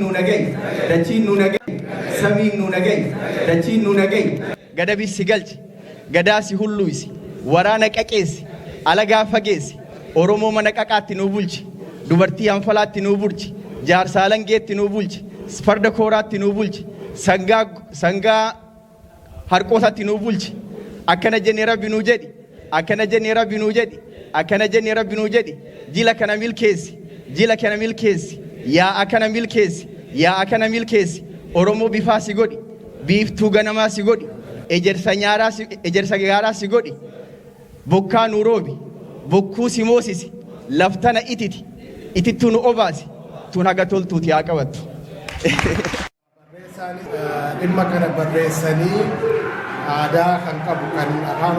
Nunagay, dachiin nunagay, samiin nunagay, dachiin nunagay. Gadabi si galchi, gadaa si hulluisi, waraana qaqeessi, alagaa fageessi, Oromoo mana qaqaatti nuu bulchi, dubartii hanfalaatti nuu bulchi, jaarsa alangeetti nuu bulchi, farda kooraatti nuu bulchi, sangaa harqootatti nuu bulchi. Akkana jennee Rabbi nuu jedhi, akkana jennee Rabbi nuu jedhi, akkana jennee Rabbi nuu jedhi. Jila kana milkeessi, jila kana milkeessi. Yaa akkana milkeessi, yaa akkana milkeessi. Oromoo bifaa si godhi, biiftuu ganamaa si godhi, ejersa gaaraa si godhi. Bokkaa nu roobi, bokkuu si moosisi, laftana ititi, itittuu nu obaasi, tun haga toltuuti haa qabattu. Dhimma kana barreessanii aadaa kan qabu kan afaan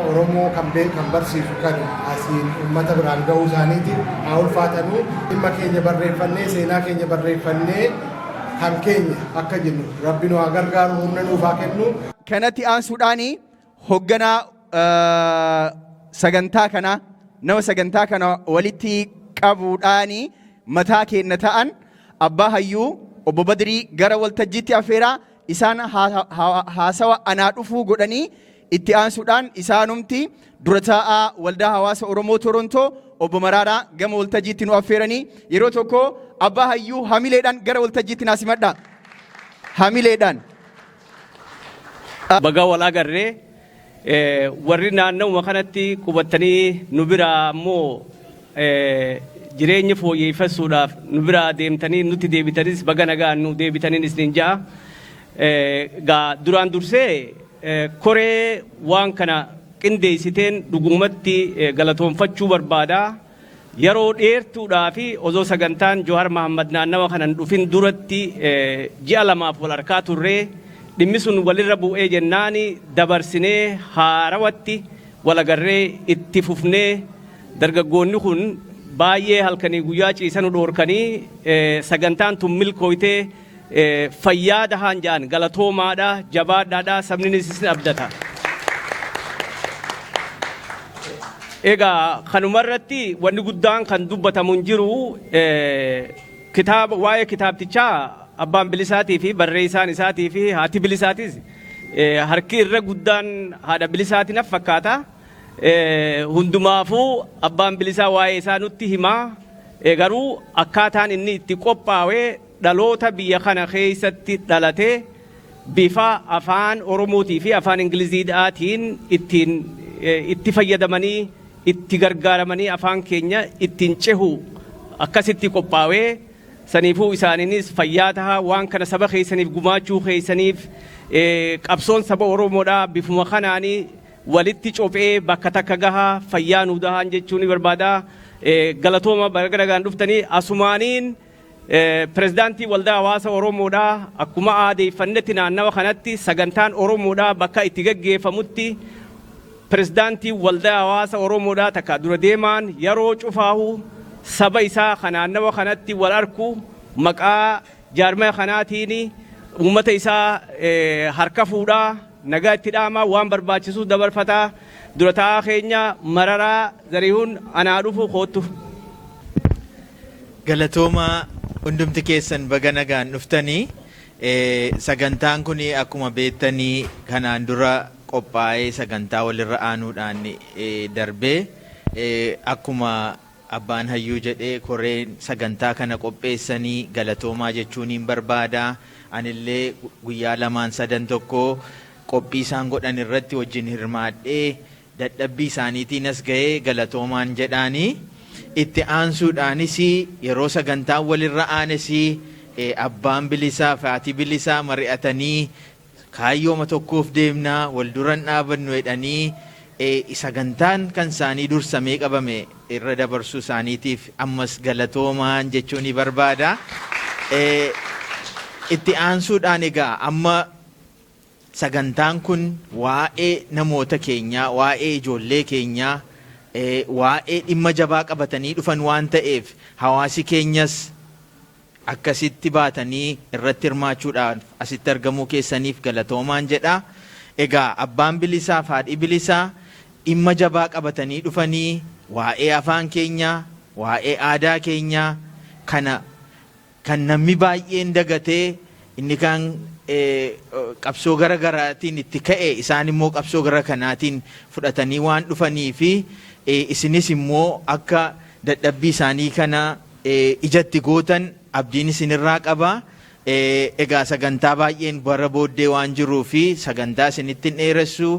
Oromoo kan barsiisu kan asiin uummata biraan ga'uu isaaniitiin haa ulfaatanuu dhimma keenya barreeffannee seenaa keenya barreeffannee kan keenya akka jennu Rabbi nu haa gargaaru humna nuuf haa kennu. Kanatti aansuudhaanii hoogganaa sagantaa kana nama sagantaa kana walitti qabuudhaanii mataa keenya ta'an abbaa hayyuu obbo Badrii gara waltajjiitti affeeraa isaan haasawa anaa dhufuu godhanii itti aansuudhaan isaanumti dura taa'aa waldaa hawaasa Oromoo Torontoo obbo Maraaraa gama waltajjiitti nu affeeranii yeroo tokko abbaa hayyuu hamileedhaan gara waltajjiitti naasimadha. Hamileedhaan. Baga walaa garree warri naannawuma kanatti qubatanii nu biraa ammoo jireenya fooyyeffasuudhaaf nu biraa deemtanii nutti deebitanis baga nagaan nu deebitaniinis nin ja'a. Gaa duraan dursee koree waan kana qindeessiteen dhugumatti galatoonfachuu barbaada. Yeroo dheertuudhaa fi osoo sagantaan Johaar Mahammad naannawa kanan dhufin duratti ji'a lamaaf wal harkaa turree dhimmi sun walirra bu'ee jennaani dabarsinee haarawatti wal agarree itti fufnee dargaggoonni kun baay'ee halkanii guyyaa ciisanu dhoorkanii sagantaan tun milkooytee fayyaa dahaan jaan galatoomaadha jabaadhaadha sabninis isin abdata. Egaa kanumarratti wanni guddaan kan dubbatamu hin jiru kitaaba waa'ee kitaabtichaa abbaan bilisaatii fi barreessaan isaatii fi haati bilisaatis harki irra guddaan haadha bilisaatiin fakkaata. Hundumaafuu abbaan bilisaa waa'ee isaa nutti himaa garuu akkaataan inni itti qophaa'ee dhaloota biyya kana keessatti dhalatee bifa afaan Oromootii fi afaan Ingiliziidhaatiin itti fayyadamanii itti gargaaramanii afaan keenya ittiin cehu akkasitti qophaa'ee saniifuu isaaniinis fayyaa tahaa waan kana saba keessaniif gumaachuu keessaniif qabsoon saba Oromoodhaa bifuma kanaanii walitti cophee bakka takka gahaa fayyaa nuu dahaan jechuun ni barbaada. Galatooma bargaragaan dhuftanii asumaaniin Pirezidaantii waldaa hawaasa Oromoodhaa akkuma aadeeffannetti naannawa kanatti sagantaan Oromoodhaa bakka itti gaggeeffamutti Pirezidaantii waldaa hawaasa Oromoodhaa takka dura deemaan yeroo cufaahu saba isaa kan naannawa kanatti wal arku maqaa jaarmaya kanaatiin uummata isaa harka fuudhaa nagaa itti dhaamaa waan barbaachisu dabarfataa dura taa'aa keenya Mararaa Zarihuun anaa dhufu koottu. Galatooma hundumti keessan baga nagaan dhuftanii sagantaan kun akkuma beektanii kanaan dura qophaa'ee sagantaa walirra aanuudhaan darbee akkuma abbaan hayyuu jedhee koreen sagantaa kana qopheessanii galatoomaa jechuun hin barbaada. Anillee guyyaa lamaan sadan tokko qophii isaan godhan irratti wajjin hirmaadhee dadhabbii isaaniitiin as ga'ee galatoomaan jedhaanii. Itti aansuudhaanis yeroo sagantaan walirra aanes abbaan bilisaa fi haati bilisaa mari'atanii kaayyooma tokkoof deemnaa wal duran dhaabannu jedhanii sagantaan kan isaanii dursamee qabame irra dabarsuu isaaniitiif ammas galatoomaan jechuun ni barbaada. Itti aansuudhaan egaa amma sagantaan kun waa'ee namoota keenyaa waa'ee ijoollee keenyaa waa'ee dhimma jabaa qabatanii dhufan waan ta'eef hawaasi keenyas akkasitti baatanii irratti hirmaachuudhaan asitti argamuu keessaniif galatoomaan jedha. Egaa abbaan bilisaa fi haadhi bilisaa dhimma jabaa qabatanii dhufanii waa'ee afaan keenyaa waa'ee aadaa keenyaa kana kan namni baay'een dagatee inni kan qabsoo gara garaatiin itti ka'e isaan immoo qabsoo gara kanaatiin fudhatanii waan dhufanii fi isinis immoo akka dadhabbii isaanii kana ijatti gootan abdiin isinirraa qaba. Egaa sagantaa baay'een bara booddee waan jiruu fi sagantaa isinitti dheeressu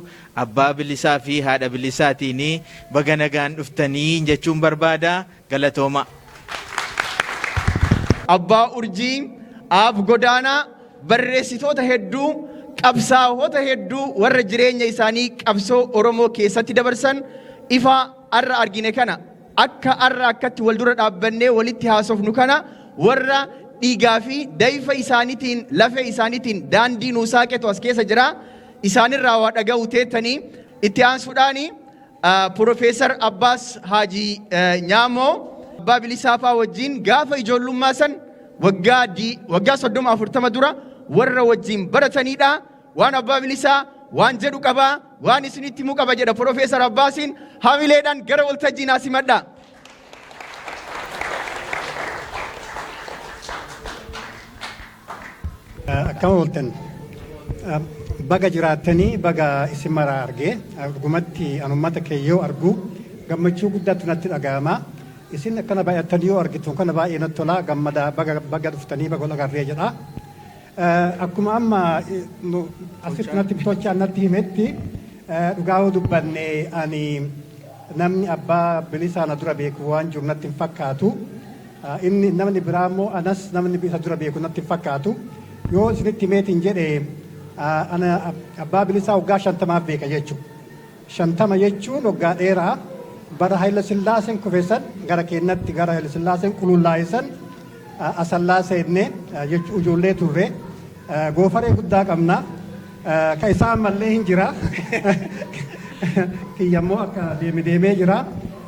abbaa bilisaa fi haadha bilisaatiin baga nagaan dhuftanii jechuun barbaada. Galatooma. Abbaa urjii aaf godaanaa barreessitoota hedduu qabsaa'ota hedduu warra jireenya isaanii qabsoo Oromoo keessatti dabarsan ifa arra argine kana akka arra akkatti wal dura dhaabbannee walitti haasofnu kana warra dhiigaa fi dayfa isaaniitiin lafee isaaniitiin daandii nuu saaqetu as keessa jira. Isaanirraa waa dhaga'u teettanii itti aansuudhaan Profeesar Abbaas Haajii Nyaamoo abbaa bilisaafaa wajjin gaafa ijoollummaa san waggaa 30-40 dura warra wajjin baratanidha. Waan abbaa bilisaa waan jedhu qabaa waan isinitti himuu qaba jedha Profeesar Abbaasiin hamileedhaan gara waltajjii naa simadha. Akkama ooltan baga jiraattanii baga isin maraa argee dhugumatti an ummata keeyyoo argu gammachuu guddaatu natti dhaga'ama. Isin akkana baay'attanii yoo argitu kana baay'ee natti tola gammada baga dhuftanii baga agarree jedha. Akkuma amma asitti natti bitochaan natti himetti dhugaa yoo dubbanne ani namni abbaa bilisaa na dura beeku waan jiru natti hin fakkaatu. Inni namni biraa immoo anas namni isa dura beeku natti hin fakkaatu. Yoo isinitti himeetiin jedhe ana abbaa bilisaa waggaa 50 beeka jechuudha. 50 jechuun waggaa dheeraa bara Haayila Sillaaseen kufeessan gara keenyatti gara Haayila Sillaaseen qulullaa'essan asallaa seenne jechuun ijoollee turre goofaree guddaa qabna. Ka isaan mallee hin jira. Kiyyammoo akka deemee jira.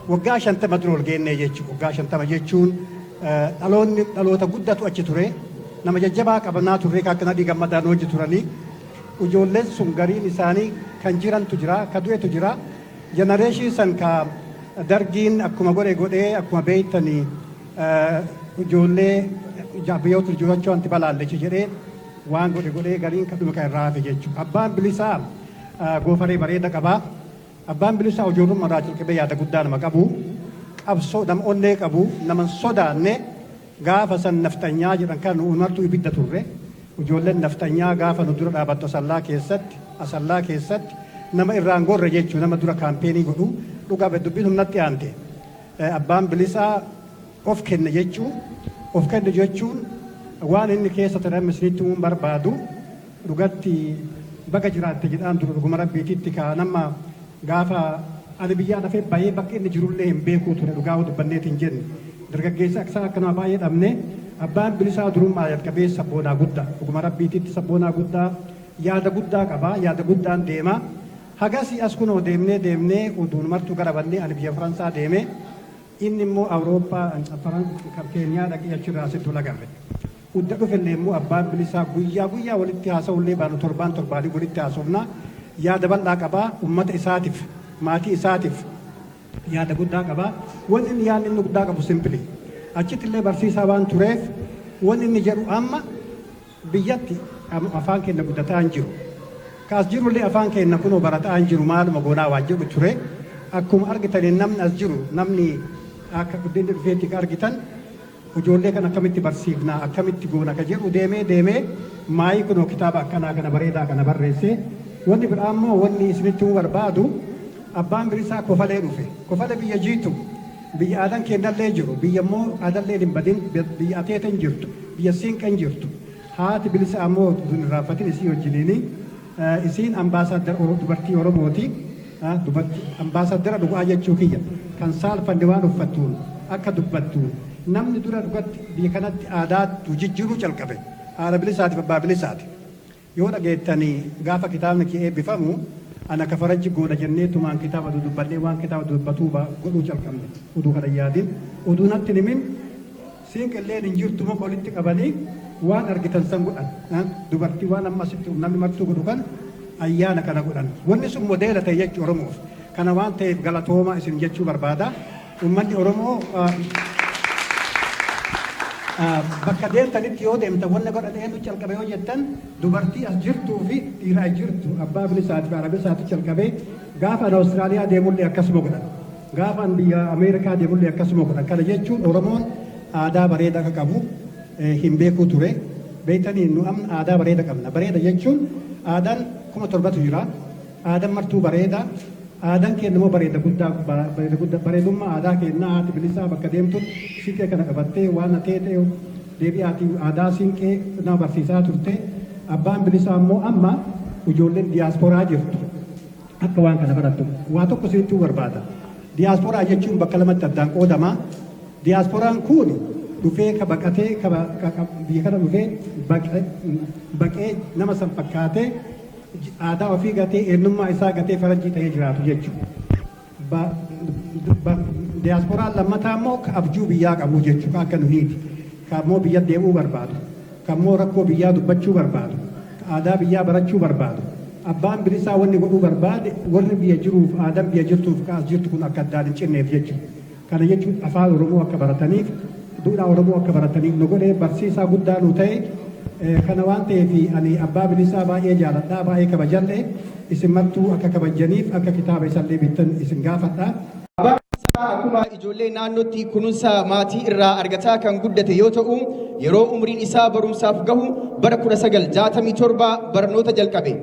Waggaa 50 dura ol geennee jechuudha. Waggaa 50 jechuun dhaloota guddatu achi ture. Nama jajjabaa qabannaa turre akka nadhii gammadaan hojii turanii ijoolleen sun gariin isaanii kan jirantu jira ka du'etu jira jenereeshinii san ka dargiin akkuma godhee akkuma beeytanii ijoollee biyyoota jirachuu anti balaallechi jedhee waan godhee gariin kadhuma kan irraa hafe jechuudha. Abbaan bilisaa goofaree bareeda qabaa. Abbaan bilisaa ijoollummaa irraa jalqabee yaada guddaa nama qabu qabsoo nama onnee qabu nama sodaanne. Gaafa san naftanyaa jedhan kan uummattu ibidda turre ijoolleen naftanyaa gaafa nu dura dhaabattu asallaa keessatti nama irraan gorre jechuun nama dura kaampeenii godhu dhugaa dubbiin humnatti aante abbaan bilisaa of kenne jechuun waan inni keessa ture misinitti uumuun barbaadu dhugatti baga jiraatte jedhaan dura dhuguma rabbiititti kaa nama gaafa ani biyyaa dafee baay'ee bakka inni jirullee hin beekuu ture dhugaa dubbanneetiin jenne. Dargaggeessa akkanaa baay'ee dhabne abbaan bilisaa durummaa jalqabee sabboonaa guddaa dhuguma rabbiititti sabboonaa guddaa yaada guddaa qabaa yaada guddaan deema hagasii as kunoo deemnee oduun martuu gara bannee ani biyya Faransaa deeme inni immoo Awurooppaa Keeniyaa dhaqee achirraa asitti lagarre udda dhufellee immoo abbaan bilisaa guyyaa walitti haasa'ullee baanu torbaanii walitti haasofna yaada bal'aa qabaa ummata isaatiif maatii isaatiif. Yaada guddaa qabaa. Wanni inni yaadni inni guddaa qabu simpili. Achitti illee barsiisaa waan tureef wanni inni jedhu amma biyyatti afaan keenya guddataa hin jiru. Kaas jirullee afaan keenya kunoo barataa hin jiru maaluma goonaa waan jedhu ture. Akkuma argitanii namni as jiru namni akka guddinni dhufeetti argitan ijoollee kan akkamitti barsiifnaa akkamitti goona ka jedhu deemee maayii kunoo kitaaba akkanaa kana bareedaa kana barreesse. Wanni biraa immoo wanni isinitti barbaadu abbaan bilisaa kofalee dhufe kofale biyya jiitu biyya aadan kennallee jiru biyya immoo aadallee hin badin biyya ateetan jirtu biyya siinqan jirtu haati bilisaa immoo irraanfatin isii wajjiniini isiin ambaasaadara dubartii Oromooti ambaasaadara dhugaa jechuu kiyya kan saalfanne waan uffattuun akka dubbattuun namni dura dhugatti biyya kanatti aadaatu jijjiiruu calqabe haadha bilisaatiif abbaa bilisaati yoo dhageettanii gaafa kitaabni kee eebbifamu ana kafarajji gooda jenneetumaan kitaaba dubbannee waan kitaaba dubbatuu godhuu calqabne oduu kana yaadin oduu natti himin siinqilleen hin jirtu muka walitti qabanii waan argitan san godhan dubartii waan amma asitti namni martuu godhu kan ayyaana kana godhan wanni sun modeela ta'e jechuu Oromoof kana waan ta'eef galatooma isin jechuu barbaada ummanni Oromoo bakka deemtanitti yoo deemtan wanna godhateen calqabe yoo jettan dubartii as jirtuu fi dhiira as jirtu abbaa bilisaati fi arabisaati calqabe gaafa an Awustiraaliyaa deemullee akkasuma godhan gaafa an biyya Ameerikaa deemullee akkasuma godhan kana jechuun Oromoon aadaa bareedaa akka qabu hin beekuu ture beektanii nu amma aadaa bareeda qabna bareeda jechuun aadaan 1700 jira aadaan martuu bareeda aadaan keenya immoo bareeda guddaa bareedummaa aadaa keenyaa haati bilisaa bakka deemtuun siqee kana qabattee waan ateetee deebi'aati aadaa siinqee nama barsiisaa turte abbaan bilisaa immoo amma ijoolleen diyaasporaa jirtu akka waan kana barattu waa tokko sitti barbaada diyaasporaa jechuun bakka lamatti addaan qoodama diyaasporaan kun dhufee ka baqatee biyya kana dhufee baqee nama san fakkaatee aadaa ofii gatee eenyummaa isaa gatee faranjii ta'ee jiraatu jechuudha. Diyaasporaan lammataa immoo abjuu biyyaa qabu jechuudha akka nuhiiti. Kan immoo biyya deemuu barbaadu. Kan immoo rakkoo biyyaa dubbachuu barbaadu. Aadaa biyyaa barachuu barbaadu. Abbaan bilisaa wanni godhuu barbaade warri biyya jiruuf aadaan biyya jirtuuf kaas jirtu kun akka addaan hin cinneef jechuudha. Kana jechuun afaan Oromoo akka barataniif duudhaa Oromoo akka barataniif nu godhee barsiisaa guddaa nu ta'e kana waan ta'eef ani abbaa bilisaa baay'ee jaaladhaa baay'ee kabajadhe isin martuu akka kabajaniif akka kitaaba isallee bittan isin gaafadha. Abbaan bilisaa akkuma ijoollee naannootti kunuunsa maatii irraa argataa kan guddate yoo ta'u yeroo umriin isaa barumsaaf gahu bara 1967 barnoota jalqabe.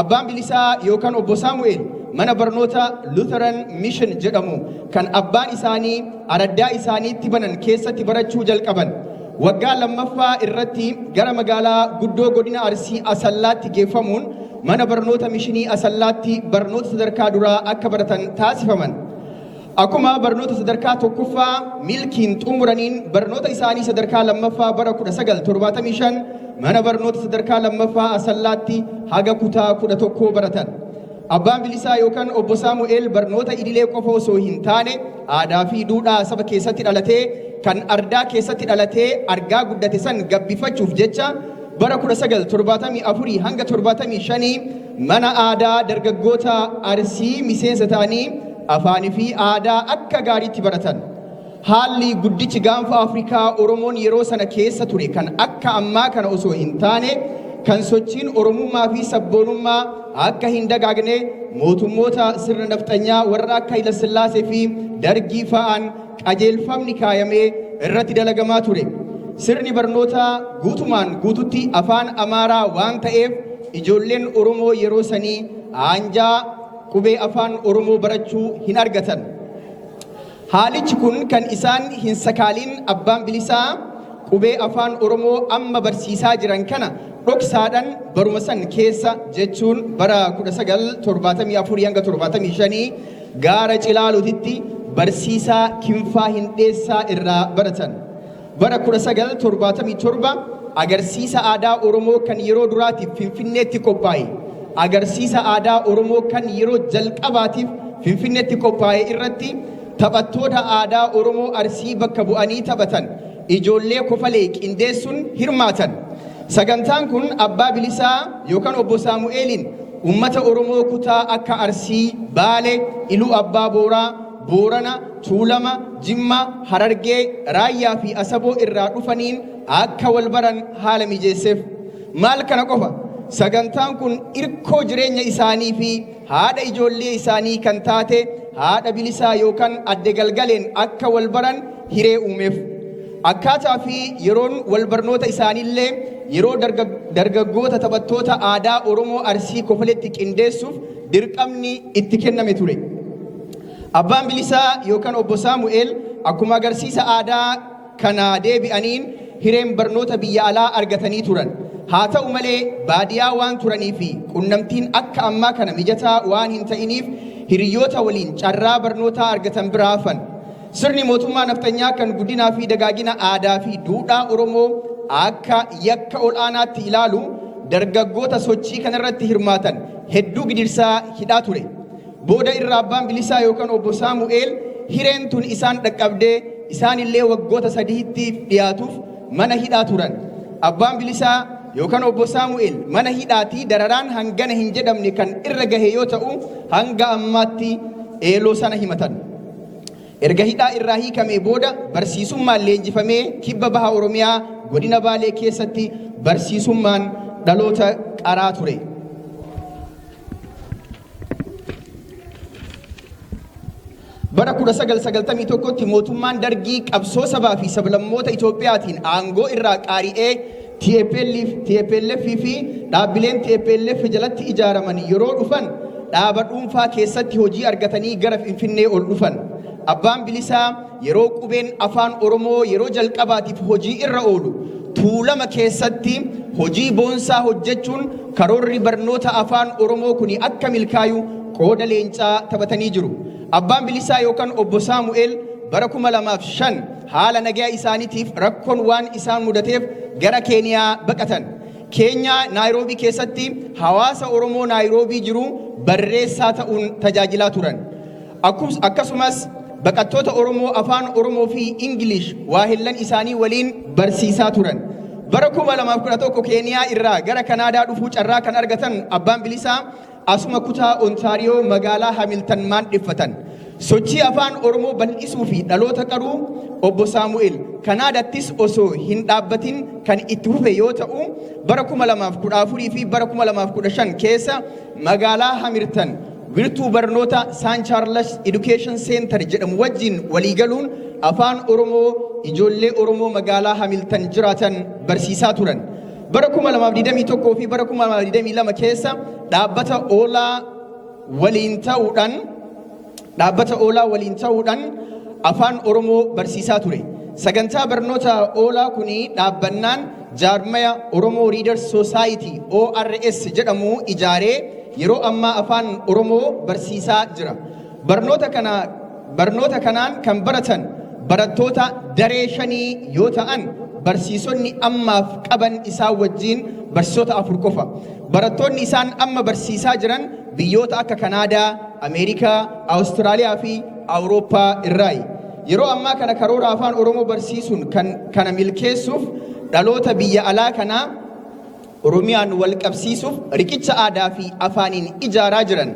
Abbaan bilisaa yookaan obbo Saamu'eel mana barnoota Lutheran Mission jedhamu kan abbaan isaanii araddaa isaaniitti banan keessatti barachuu jalqaban. Waggaa lammaffaa irratti gara magaalaa guddoo godina Arsii Asallaatti geeffamuun mana barnoota mishinii Asallaatti barnoota sadarkaa duraa akka baratan taasifaman. Akkuma barnoota sadarkaa tokkoffaa milkiin xumuraniin barnoota isaanii sadarkaa lammaffaa bara 1975 mana barnoota sadarkaa lammaffaa Asallaatti haga kutaa 11 baratan. Abbaan bilisaa yookaan obbo Saamu'eel barnoota idilee qofa osoo hin taane aadaa fi duudhaa saba keessatti dhalatee kan ardaa keessatti dhalatee argaa guddate san gabbifachuuf jecha bara 1974 hanga 75 mana aadaa dargaggoota Arsii miseensa ta'anii afaanii fi aadaa akka gaariitti baratan. Haalli guddichi gaanfa Afrikaa Oromoon yeroo sana keessa ture kan akka ammaa kana osoo hin taane kan sochiin Oromummaa fi sabboonummaa akka hin dagaagne mootummoota sirna nafxanyaa warra akka Haile Sillaasee fi Dargii fa'aan qajeelfamni kaayamee irratti dalagamaa ture. Sirni barnootaa guutumaan guututti afaan Amaaraa waan ta'eef ijoolleen Oromoo yeroo sanii aanjaa qubee afaan Oromoo barachuu hin argatan. Haalichi kun kan isaan hin sakaalin abbaan bilisaa qubee afaan Oromoo amma barsiisaa jiran kana dhoksaadhaan baruma san keessa jechuun bara 1974 hanga 75 gaara Cilaalutitti barsiisaa Kinfaa Hindheessaa irraa baratan. Bara 1977 agarsiisa aadaa Oromoo kan yeroo duraatiif Finfinneetti qophaa'e. Agarsiisa aadaa Oromoo kan yeroo jalqabaatiif Finfinneetti qophaa'e irratti taphattoota aadaa Oromoo Arsii bakka bu'anii taphatan ijoollee kofalee qindeessuun hirmaatan. Sagantaan kun abbaa bilisaa yookaan obbo Saamu'eeliin ummata Oromoo kutaa akka Arsii, Baalee, Iluu Abbaa Booraa, Boorana, Tuulama, Jimma, Harargee, Raayyaa fi Asaboo irraa dhufaniin akka wal baran haala mijeesseef. Maal kana qofa sagantaan kun irkoo jireenya isaanii fi haadha ijoollee isaanii kan taate haadha bilisaa yookaan adde galgaleen akka wal baran hiree uumeef. Akkaataa fi yeroon wal barnoota isaaniillee yeroo dargaggoota taphattoota aadaa Oromoo Arsii kofaletti qindeessuuf dirqamni itti kenname ture. Abbaan bilisaa yookaan obbo Saamu'eel akkuma agarsiisa aadaa kana deebi'aniin hireen barnoota biyya alaa argatanii turan. Haa ta'u malee baadiyaa waan turanii fi qunnamtiin akka ammaa kana mijataa waan hin ta'iniif hiriyoota waliin carraa barnootaa argatan bira hafan. Sirni mootummaa naftanyaa kan guddinaa fi dagaagina aadaa fi duudhaa Oromoo akka yakka ol'aanaatti ilaalu dargaggoota sochii kanarratti hirmaatan hedduu gidirsaa hidhaa ture. Booda irraa abbaan bilisaa yookaan obbo Saamu'eel hireen tun isaan dhaqqabdee isaanillee waggoota 3 dhiyaatuuf mana hidhaa turan. Abbaan bilisaa yookaan obbo Saamu'eel mana hidhaatii dararaan hangana hin jedhamne kan irra gahe yoo ta'u hanga ammaatti eeloo sana himatan. Erga hidhaa irraa hiikamee booda barsiisummaan leenjifamee kibba baha Oromiyaa godina Baalee keessatti barsiisummaan dhaloota qaraa ture. Bara 1991tti mootummaan Dargii qabsoo sabaa fi sablammoota Itoophiyaatiin aangoo irraa qaari'ee TPLF fi dhaabbileen TPLF jalatti ijaaraman yeroo dhufan dhaaba dhuunfaa keessatti hojii argatanii gara Finfinnee ol dhufan. Abbaan Bilisaa yeroo qubeen afaan Oromoo yeroo jalqabaatiif hojii irra oolu Tuulama keessatti hojii boonsaa hojjechuun karoorri barnoota afaan Oromoo kuni akka milkaayu qooda leencaa taphatanii jiru. Abbaan Bilisaa yookaan Obbo Saamu'eel bara 2005 haala nagaa isaaniitiif rakkoon waan isaan mudateef gara Keeniyaa baqatan. Keenyaa Naayiroobii keessatti hawaasa Oromoo Naayiroobii jiru barreessaa ta'uun tajaajilaa turan. Akkasumas baqattoota Oromoo afaan Oromoo fi Ingilish waahillan isaanii waliin barsiisaa turan. Bara 2011 Keeniyaa irraa gara Kanaadaa dhufuu carraa kan argatan Abbaan Bilisaa asuma kutaa Ontaariyoo magaalaa Hamilton maandhiffatan. Sochii afaan Oromoo bal'isuu fi dhaloota qaruu Obbo Saamu'eel Kanaadaattis osoo hin dhaabbatin kan itti fufe yoo ta'u bara 2014 fi bara 2015 keessa magaalaa Hamilton wirtuu barnoota San Charles Education Center jedhamu wajjin waliigaluun afaan Oromoo ijoollee Oromoo magaalaa Hamilton jiraatan barsiisaa turan. Bara 2021 fi bara 2022 keessa dhaabbata oolaa waliin ta'uudhaan afaan Oromoo barsiisaa ture. Sagantaa barnoota oolaa kuni dhaabbannaan jaarmaya Oromoo Readers Society ORS jedhamu ijaaree yeroo ammaa afaan Oromoo barsiisaa jira. Barnoota kanaan kan baratan barattoota daree 5 yoo ta'an barsiisonni ammaaf qaban isaa wajjin barsiisota 4 qofa. Barattoonni isaan amma barsiisaa jiran biyyoota akka Kanaadaa, Ameerikaa, Awustiraaliyaa fi Awurooppaa irraayi. Yeroo ammaa kana karoora afaan Oromoo barsiisuun kana milkeessuuf dhaloota biyya alaa kanaa Oromiyaan wal qabsiisuuf riqicha aadaa fi afaaniin ijaaraa jiran.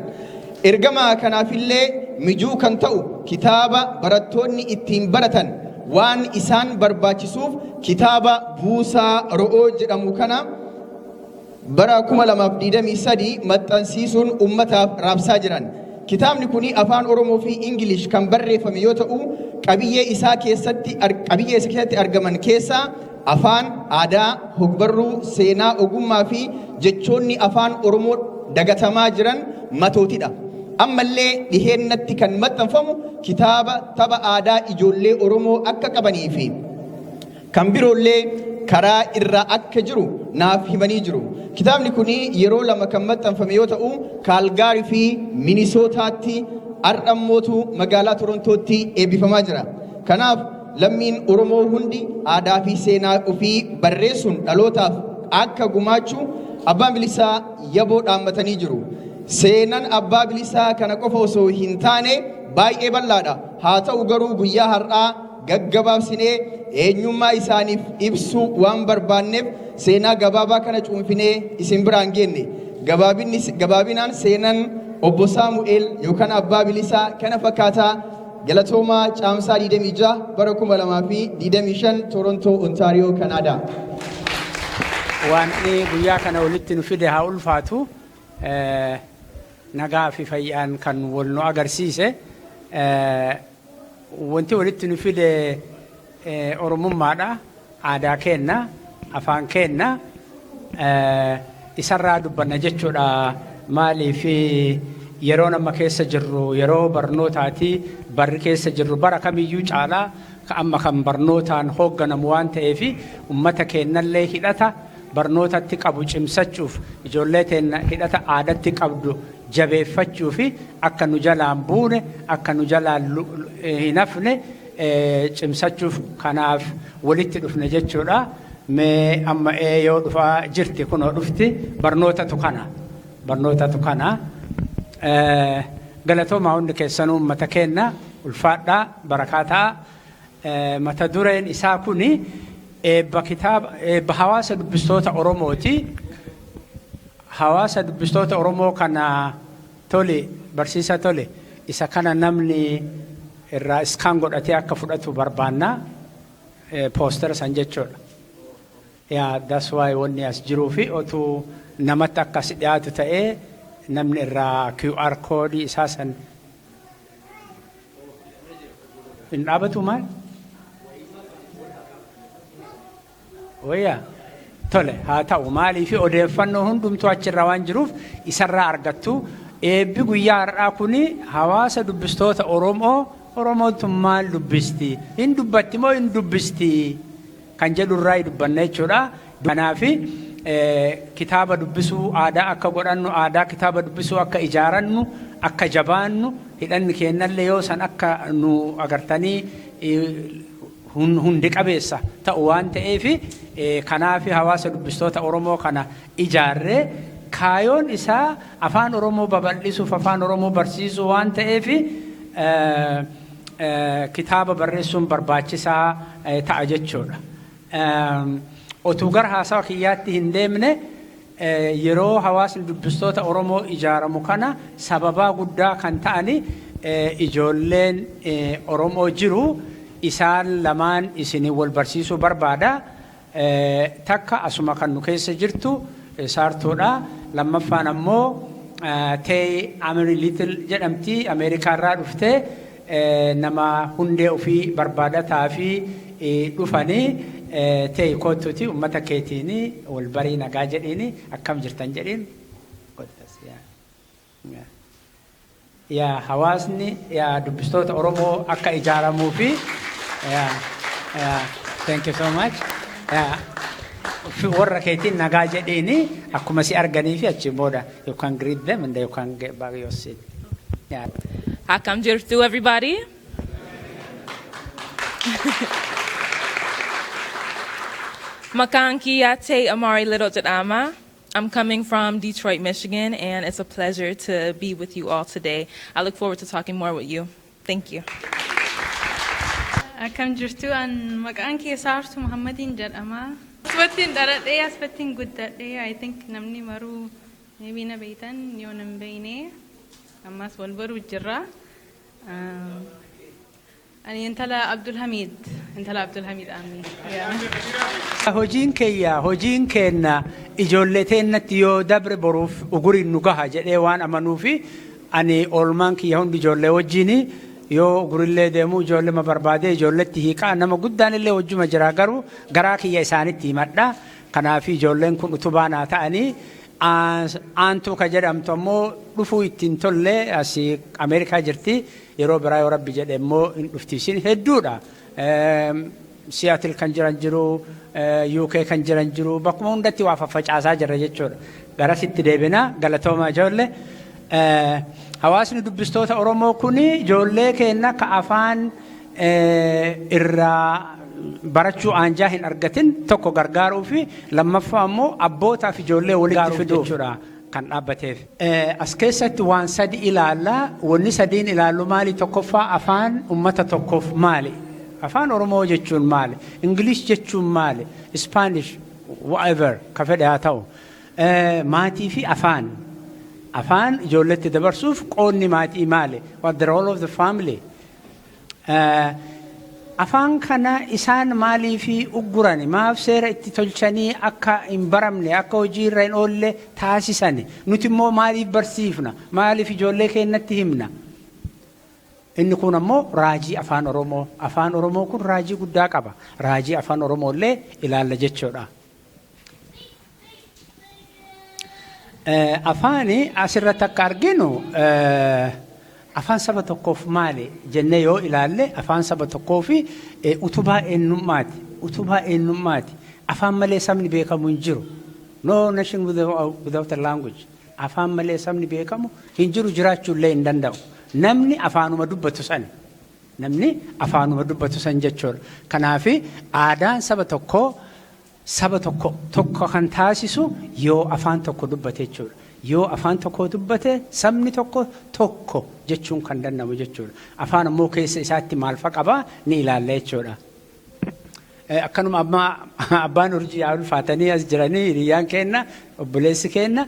Ergama kanaafillee mijuu kan ta'u kitaaba barattoonni ittiin baratan waan isaan barbaachisuuf kitaaba Buusaa Ro'oo jedhamu kana bara 2023 maxxansiisuun ummataaf raabsaa jiran. Kitaabni kuni afaan Oromoo fi Ingilish kan barreeffame yoo ta'u qabiyyee isaa keessatti argaman keessaa afaan, aadaa, hogbarruu, seenaa, ogummaa fi jechoonni afaan Oromoo dagatamaa jiran matootidha. Ammallee dhiheennatti kan maxxanfamu kitaaba tapha aadaa ijoollee Oromoo akka qabanii fi kan biroollee karaa irra akka jiru naaf himanii jiru. Kitaabni kuni yeroo 2 kan maxxanfame yoo ta'u Kaalgaarii fi Minisootaatti ardhammootu magaalaa Torontootti eebbifamaa jira. Kanaaf lammiin Oromoo hundi aadaa fi seenaa ofii barreessuun dhalootaaf akka gumaachuu Abbaan Bilisaa yaboo dhaammatanii jiru. Seenaan Abbaa Bilisaa kana qofa osoo hin taane baay'ee bal'aadha. Haa ta'u garuu guyyaa har'aa gaggabaabsinee eenyummaa isaaniif ibsuu waan barbaanneef seenaa gabaabaa kana cuunfinee isin biraan geenne. Gabaabinaan seenaan Obbo Saamu'eel yookaan Abbaa Bilisaa kana fakkaataa. Galatoomaa Caamsaa 26 bara 2025 Torontoo Ontaariyoo Kanaadaa. Waan guyyaa kana walitti nu fide haa ulfaatu nagaa fi fayyaan kan wal nu agarsiise wanti walitti nu fide Oromummaadha, aadaa keenna, afaan keenna isarraa dubbanna jechuudha. Maaliif yeroo nama keessa jirru yeroo barnootaati barri keessa jirru bara kamiyyuu caalaa ka amma kan barnootaan hoogganamu waan ta'eef ummata keennallee hidhata barnootatti qabu cimsachuuf ijoollee teenya hidhata aadatti qabdu jabeeffachuu fi akka nu jalaan buune akka nu jalaan hin hafne cimsachuuf kanaaf walitti dhufne jechuudha. Mee amma yoo dhufaa jirti kunoo dhufti barnootatu kana. Galatoomaa hundi keessanuu uummata keenna ulfaadhaa barakaataa mata dureen isaa kuni eebba hawaasa dubbistoota Oromooti. Hawaasa dubbistoota Oromoo kana tole barsiisa tole isa kana namni irraa iskaan godhatee akka fudhatu barbaannaa poostera san jechuudha. Yaa that's why wanni as jiruu fi otuu namatti akkas dhiyaatu ta'ee namni irraa QR koodii isaa san hin dhaabatu maal? Wayyaa tole haa ta'u maalii fi odeeffannoo hundumtuu achirra waan jiruuf isarraa argattu. Eebbi guyyaa har'aa kuni hawaasa dubbistoota Oromootu maal dubbisti? Hin dubbatti moo hin dubbisti? Kan jedhu irraa dubbanna jechuudha. Kanaafi kitaaba dubbisuu aadaa akka godhannu, aadaa kitaaba dubbisuu akka ijaarannu, akka jabaannu, hidhanni kennallee yoo san akka nu agartanii hundi qabeessa ta'u waan ta'eef kanaafi hawaasa dubbistoota Oromoo kana ijaarree kaayoon isaa afaan Oromoo babal'isuuf, afaan Oromoo barsiisuu waan ta'eef kitaaba barreessuun barbaachisaa ta'a jechuudha. Otuu gara haasawa kiyyaatti hin deemne yeroo hawaasni dubbistoota Oromoo ijaaramu kana sababaa guddaa kan ta'ani ijoolleen Oromoo jiru isaan lamaan isinii wal barsiisuu barbaada. Takka asuma kan nu keessa jirtu saartuudha. Lammaffaan ammoo Tey Amri Little jedhamti Ameerikaa irraa dhuftee nama hundee ofii barbaadataa fi dhufanii Tey kootuti ummata keetiini wal barii nagaa jedhiini akkam jirtan jedhiin. Yaa hawaasni yaa dubbistoota Oromoo akka ijaaramuu fi thank you so much. Warra keetiin nagaa jedhiini akkuma si arganii fi achi booda you can greet them and you can get back your seat. Akkam jirtu everybody. Maqaan kiyya Tey Amari Little jedhama. I'm coming from Detroit, Michigan, and it's a pleasure to be with you all today. I look forward to talking more with you. Thank you. Akkam jirtu an maqaan kiyya Saartuu Muhammadin jedhama. Asbattiin dhaladhee asbattiin guddadhee I think namni maruu maybe na beektan yoo nan beekne ammas wal baruu jirra. Ani intala Abdul Hamid Ami. Hojiin keenna ijoollee teennatti yoo dabre boruuf uguriin nu gaha jedhee waan amanuufi ani oolmaan kiyya hundi ijoollee wajjini yoo ugurillee deemu ijoollee ma barbaadee ijoolletti hiiqaa nama guddaan illee wajjuma jira garuu garaa kiyya isaanitti himadha. Kanaaf ijoolleen kun utubaa naa ta'anii aantu ka jedhamtu ammoo dhufuu ittiin tollee asii Ameerikaa jirti. Yeroo biraa yoo Rabbi jedhe immoo hin dhuftiisin hedduudha. Seattle kan jiran jiru, UK kan jiran jiru, bakkuma hundatti waa faffacaasaa jira jechuudha. Garasitti deebina galatooma ijoollee. Hawaasni dubbistoota Oromoo kuni ijoollee keenya ka afaan irraa barachuu aanjaa hin argatin tokko gargaaruu fi lammaffaa ammoo abbootaaf ijoollee walitti fiduu jechuudha. Kan dhaabbateef as keessatti waan sadi ilaalla. Wanni sadiin ilaallu maali? Tokkoffaa afaan ummata tokkoof maali? Afaan Oromoo jechuun maali? English jechuun maali? Spanish whatever ka fedhe haa ta'u. Maatii fi afaan ijoolletti dabarsuuf qoonni maatii maali? What the role of the family? Afaan kana isaan maalii fi uggurani maaf seera itti tolchanii akka hin baramne akka hojii irra hin oolle taasisani nuti immoo maaliif barsiifna maaliif ijoollee keenyatti himna. Inni kun ammoo raajii afaan Oromoo kun raajii guddaa qaba. Raajii afaan Oromoo illee ilaalla jechuudha. Afaani asirratti akka arginu afaan saba tokkoof maali jennee yoo ilaalle afaan saba tokkoofi utubaa eenyummaati. Afaan malee sabni beekamu hin jiru. No nation without a language. Afaan malee sabni beekamu hin jiru, jiraachuu illee hin danda'u. Namni afaanuma dubbatu san jechuudha. Kanaafi aadaan saba tokko kan taasisu yoo afaan tokko dubbate jechuudha. Yoo afaan tokko dubbate sabni tokko jechuun kan danda'amu jechuudha. Afaan ammoo keessa isaatti maal fa'a qaba ni ilaalla jechuudha. Akkanuma abbaan urjii ulfaatanii as jiranii hiriyyaan keenna obboleessi keenna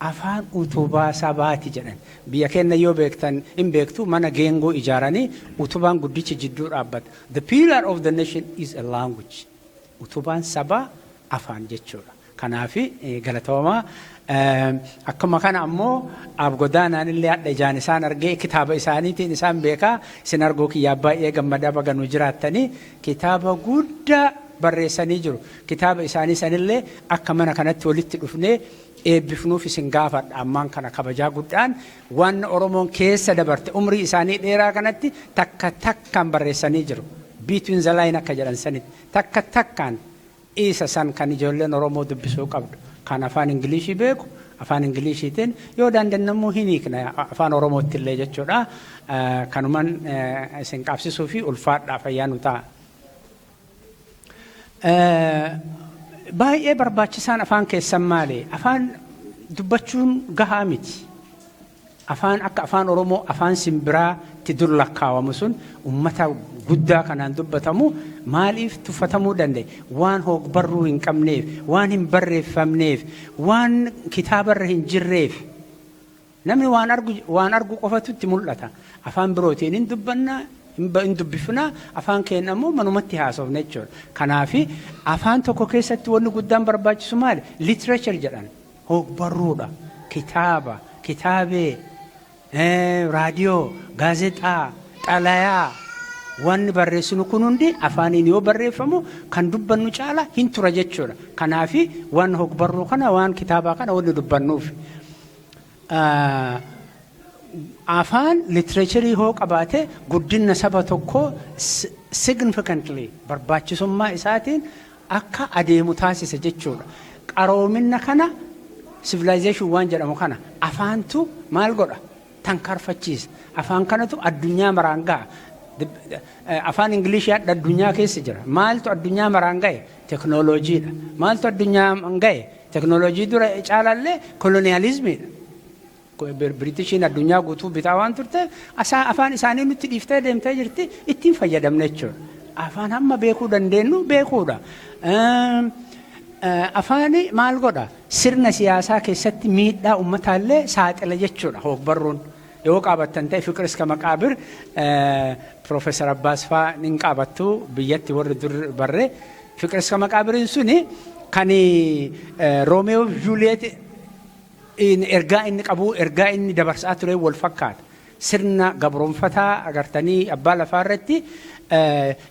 afaan utubaa sabaati jedhan. Biyya keenya yoo beektan hin beektu mana geengoo ijaaranii utubaan guddichi jidduu dhaabbata. The pillar of the nation is a language. Utubaan sabaa afaan jechuudha. Kanaafi galatoomaa akkuma kana ammoo abgodaanaan illee hadha ijaan isaan argee kitaaba isaaniitiin isaan beekaa isin arguu kiyyaa baay'ee gammadaa baganuu jiraattanii kitaaba guddaa barreessanii jiru. Kitaaba isaanii sanillee akka mana kanatti walitti dhufnee eebbifnuuf isin gaafadha. Ammaan kana kabajaa guddaan waan Oromoon keessa dabarte umrii isaanii dheeraa kanatti takka takkaan barreessanii jiru. Between the line akka jedhan sanitti takka takkaan isa san kan ijoolleen Oromoo dubbisuu qabdu. Kan afaan Ingilishii beeku afaan Ingiliishiitiin yoo dandeenyammoo hin hiikna afaan Oromootti illee jechuudha. Kanuman isin qabsisuu fi ulfaadhaa fayyaanu ta'a. Baay'ee barbaachisaan afaan keessan maali? Afaan dubbachuun gahaa miti. Afaan akka afaan Oromoo afaan simbiraatti dur lakkaawamu sun uummata guddaa kanaan dubbatamu maaliif tuffatamuu danda'e? Waan hogbarruu hin qabneef, waan hin barreeffamneef, waan kitaabarra hin jirreef. Namni waan argu qofatutti mul'ata. Afaan birootiin hin dubbannaa, hin dubbifnaa, afaan keenya ammoo manumatti haasofna jechuudha. Kanaafi afaan tokko keessatti wanni guddaan barbaachisu maali? Literature jedhan. Hogbarruudha. Kitaaba, kitaabee, raadiyoo, gaazexaa, xalayaa. Wanni barreessinu kun hundi afaaniin yoo barreeffamu kan dubbannu caala hin tura jechuudha. Kanaafi waan hogbarruu kana waan kitaabaa kana wanni dubbannuuf. Afaan literaaturii hoo qabaate guddina saba tokkoo significantly barbaachisummaa isaatiin akka adeemu taasisa jechuudha. Qaroomina kana civilization waan jedhamu kana afaantu maal godha? Tankarfachiisa. Afaan kanatu addunyaa maraan ga'a. Afaan Ingilishii addunyaa keessa jira. Maaltu addunyaa maraan ga'e? Teknooloojiidha. Maaltu addunyaa ga'e? Teknooloojii dura caalallee koloniyaalizmiidha. Biritishiin addunyaa guutuu bitaa waan turte afaan isaanii nutti dhiiftee deemtee jirti ittiin fayyadamne jechuudha. Afaan hamma beekuu dandeenyu beekuudha. Afaani maal godha? Sirna siyaasaa keessatti miidhaa uummataallee saaxila jechuudha hogbarruun. Yoo qabattan ta'e Fiqir iska Maqaabir Profeesar Abbaas fa'aa nin qabattu biyyatti warri dur barree Fiqir iska Maqaabirin suni kan Roomeo fi Juliet ergaa inni qabu ergaa inni dabarsaa ture wal fakkaata. Sirna gabroonfataa agartanii abbaa lafaa irratti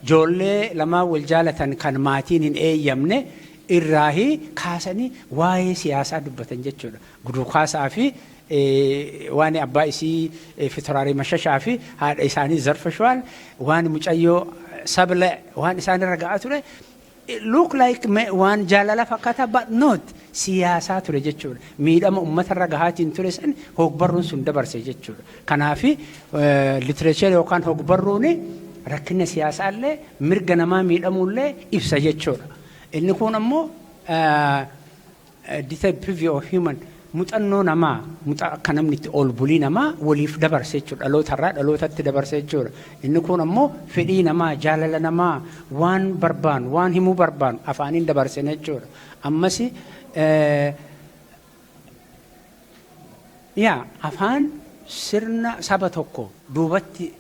ijoollee lamaa wal jaalatan kan maatiin hin eeyyamne irraahi kaasanii waa'ee siyaasaa dubbatan jechuudha. Gudukaasaa fi waan abbaa isii Fitaraarii Mashashaa fi haadha isaanii Zarfashwaal waan mucayyoo sabla waan isaan irra ga'aa ture look like waan jaalala fakkaata but not siyaasaa ture jechuudha. Miidhama uummata irra gahaatiin ture san hogbarruun sun dabarse jechuudha. Kanaafi literature yookaan hogbarruun rakkina siyaasaallee mirga namaa miidhamuullee ibsa jechuudha. Inni kun ammoo preview of human muxannoo namaa akka namni itti ol bulii namaa waliif dabarse jechuudha. Dhalootarraa dhalootatti dabarse jechuudha. Inni kun ammoo fedhii namaa jaalala namaa waan barbaanu waan himuu barbaanu afaaniin dabarse jechuudha. Ammas afaan sirna saba tokko duubatti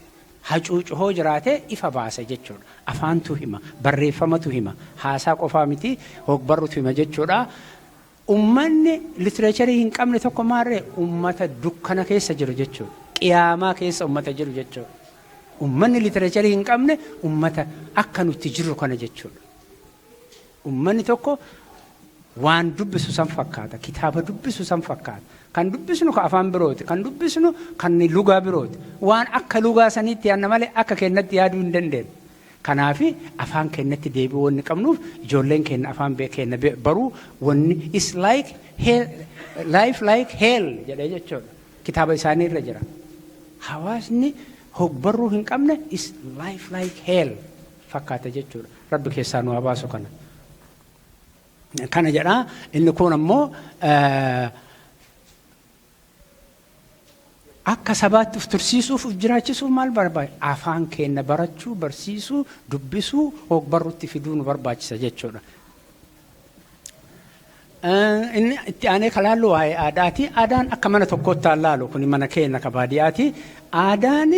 hacuucuhoo jiraate ifa baasa jechuudha. Afaantu hima, barreeffamatu hima, haasaa qofaa miti hogbarrutu hima jechuudha. Ummanni literaaturii hin qabne tokko maarree ummata dukkana keessa jiru jechuudha. Qiyaamaa keessa ummata jiru jechuudha. Ummanni literaaturii hin qabne ummata akka nuti jiru kana jechuudha. Ummanni tokko waan dubbisu san fakkaata, kitaaba dubbisu san fakkaata. Kan dubbisnu ka afaan birooti, kan dubbisnu kan lugaa birooti. Waan akka lugaa saniitti yaadna malee akka kennatti yaaduu hin dandeenye. Kanaafi afaan kennatti deebi'uu wanni qabnuuf ijoolleen kenna afaan kenna baruu wanni is like hell, life like hell jedhee jechuudha. Kitaaba isaanii irra jira. Hawaasni hogbarruu hin qabne is life like hell fakkaata jechuudha. Rabbi keessaa nu habaasu kana. Kana jedhaa inni kun ammoo akka sabaatti uf tursiisuuf uf jiraachisuuf maal barbaachisa? Afaan keenya barachuu, barsiisuu, dubbisuu, hogbarruutti fiduu nu barbaachisa jechuudha. Inni itti aanee kalaallu waa'ee aadaati. Aadaan akka mana tokkootti laalu kun mana keenya ka baadiyyaati. Aadaan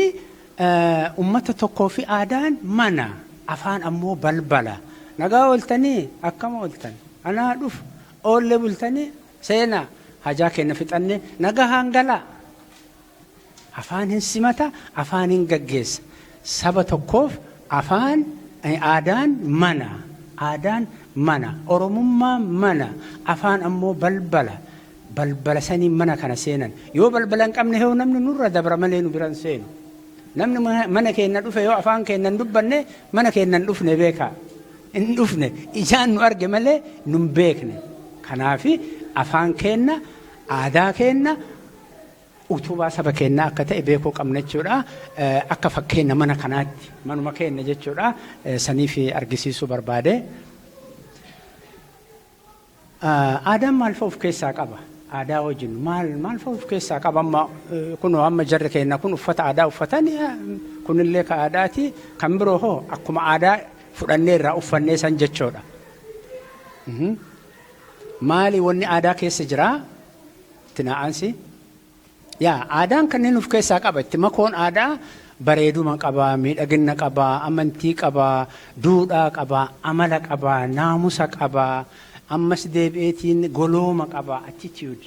ummata tokkoo fi aadaan mana afaan ammoo balbala. Nagaa ooltanii akkama ooltan anaa dhufu oolle bultanii seenaa hajaa keenya fixanne nagaa hangala. Afaan hin simata afaan hin gaggeessa. Saba tokkoof afaan aadaan mana. Aadaan mana. Oromummaa mana. Afaan ammoo balbala. Balbala sanii mana kana seenan. Yoo balbala hin qabne yoo namni nurra dabra malee nu biran seenu. Namni mana keenya dhufe yoo afaan keenya hin dubbanne mana keenya hin dhufne beekaa. Hin dhufne ijaan nu arge malee nu hin beekne. Kanaafi afaan keenya aadaa keenya utubaa saba keenya akka ta'e beekuu qabna jechuudha. Akka fakkeenya mana kanaatti manuma keenya jechuudha. Saniif argisiisuu barbaade. Aadaan maal fa'aa of keessaa qaba? Aadaa wajjin maal fa'aa of keessaa qaba? Amma jarri keenya kun uffata aadaa uffatanii kunillee ka aadaati. Kan biroo hoo akkuma aadaa fudhannee irraa uffannee san jechuudha. Maali wanni aadaa keessa jiraa? Tinaa'ansi. Aadaan kanneen of keessaa qaba. Itti makoon aadaa bareeduma qaba, miidhagina qaba, amantii qaba, duudhaa qaba, amala qaba, naamusa qaba. Ammas deebi'eetiin golooma qaba, attitude,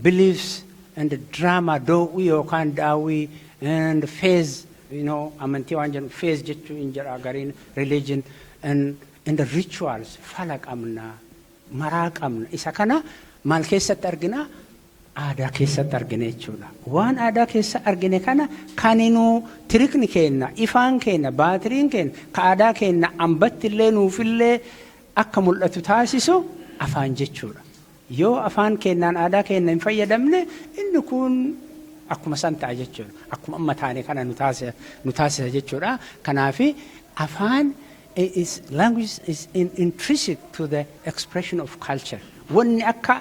beliefs and drama, doowwii yookaan daawwii and phase, amantii waan jedhu phase jechuun hin jedha gariin religion and the rituals fala qabna, maraa qabna. Isa kana maal keessatti argina? Aadaa keessatti argina jechuudha. Waan aadaa keessa argine kana kaninuu tirikni keenya, ifaan keenya, baatiriin keenya, ka aadaa keenya ambattillee nuufillee akka mul'atu taasisu afaan jechuudha. Yoo afaan keenyaan aadaa keenya hin fayyadamne inni kun akkuma san ta'a jechuudha. Akkuma amma taane kana nu taasisa jechuudha. Kanaafi afaan language is intrinsic to the expression of culture. Wanni akka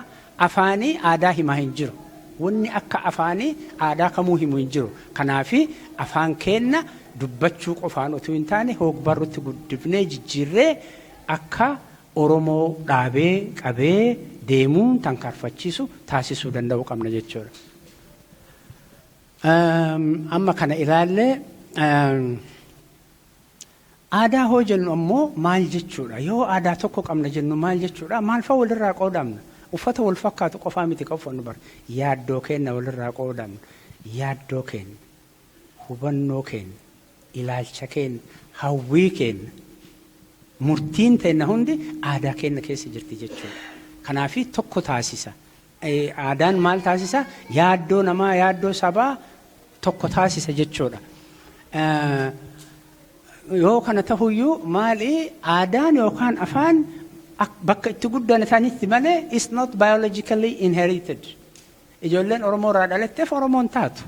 afaanii aadaa himaa hin jiru. Wanni akka afaanii aadaa kamuu himu hin jiru. Kanaafi afaan keenya dubbachuu qofaan utuu hin taane hogbarrutti guddifnee jijjiirree akka Oromoo dhaabee qabee deemuun tankaarfachiisu taasisuu danda'u qabna jechuudha. Amma kana ilaallee aadaa hoo jennu ammoo maal jechuudha? Yoo aadaa tokko qabna jennu maal jechuudha? Maal fa'aa walirraa qoodamna? Uffata wal fakkaatu qofaa miti kan uffannu bara. Yaaddoo keenya walirraa qoodamna. Yaaddoo keenya, hubannoo keenya, ilaalcha keenya, hawwii keenya. Murtiin teenya hundi aadaa keenya keessa jirti jechuudha. Kanaafi tokko taasisa. Aadaan maal taasisa? Yaaddoo namaa, yaaddoo sabaa tokko taasisa jechuudha. Yoo kana ta'uyyuu maali aadaan yookaan afaan bakka itti guddatanitti malee is not biologically inherited. Ijoolleen Oromoo irraa dhalatteef Oromoon taatu.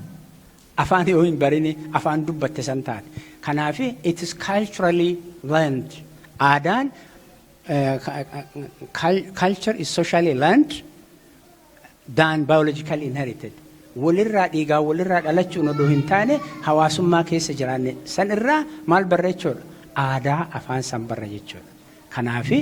Afaan yoo hin barini afaan dubbatte san taate. Kanaafi it is culturally learned. Aadaan culture is socially learned than biologically inherited. Walirraa dhiigaa walirraa dhalachuun odoo hin taane hawaasummaa keessa jiraanne san irraa maal barra jechuudha? Aadaa afaan san barra jechuudha. Kanaafi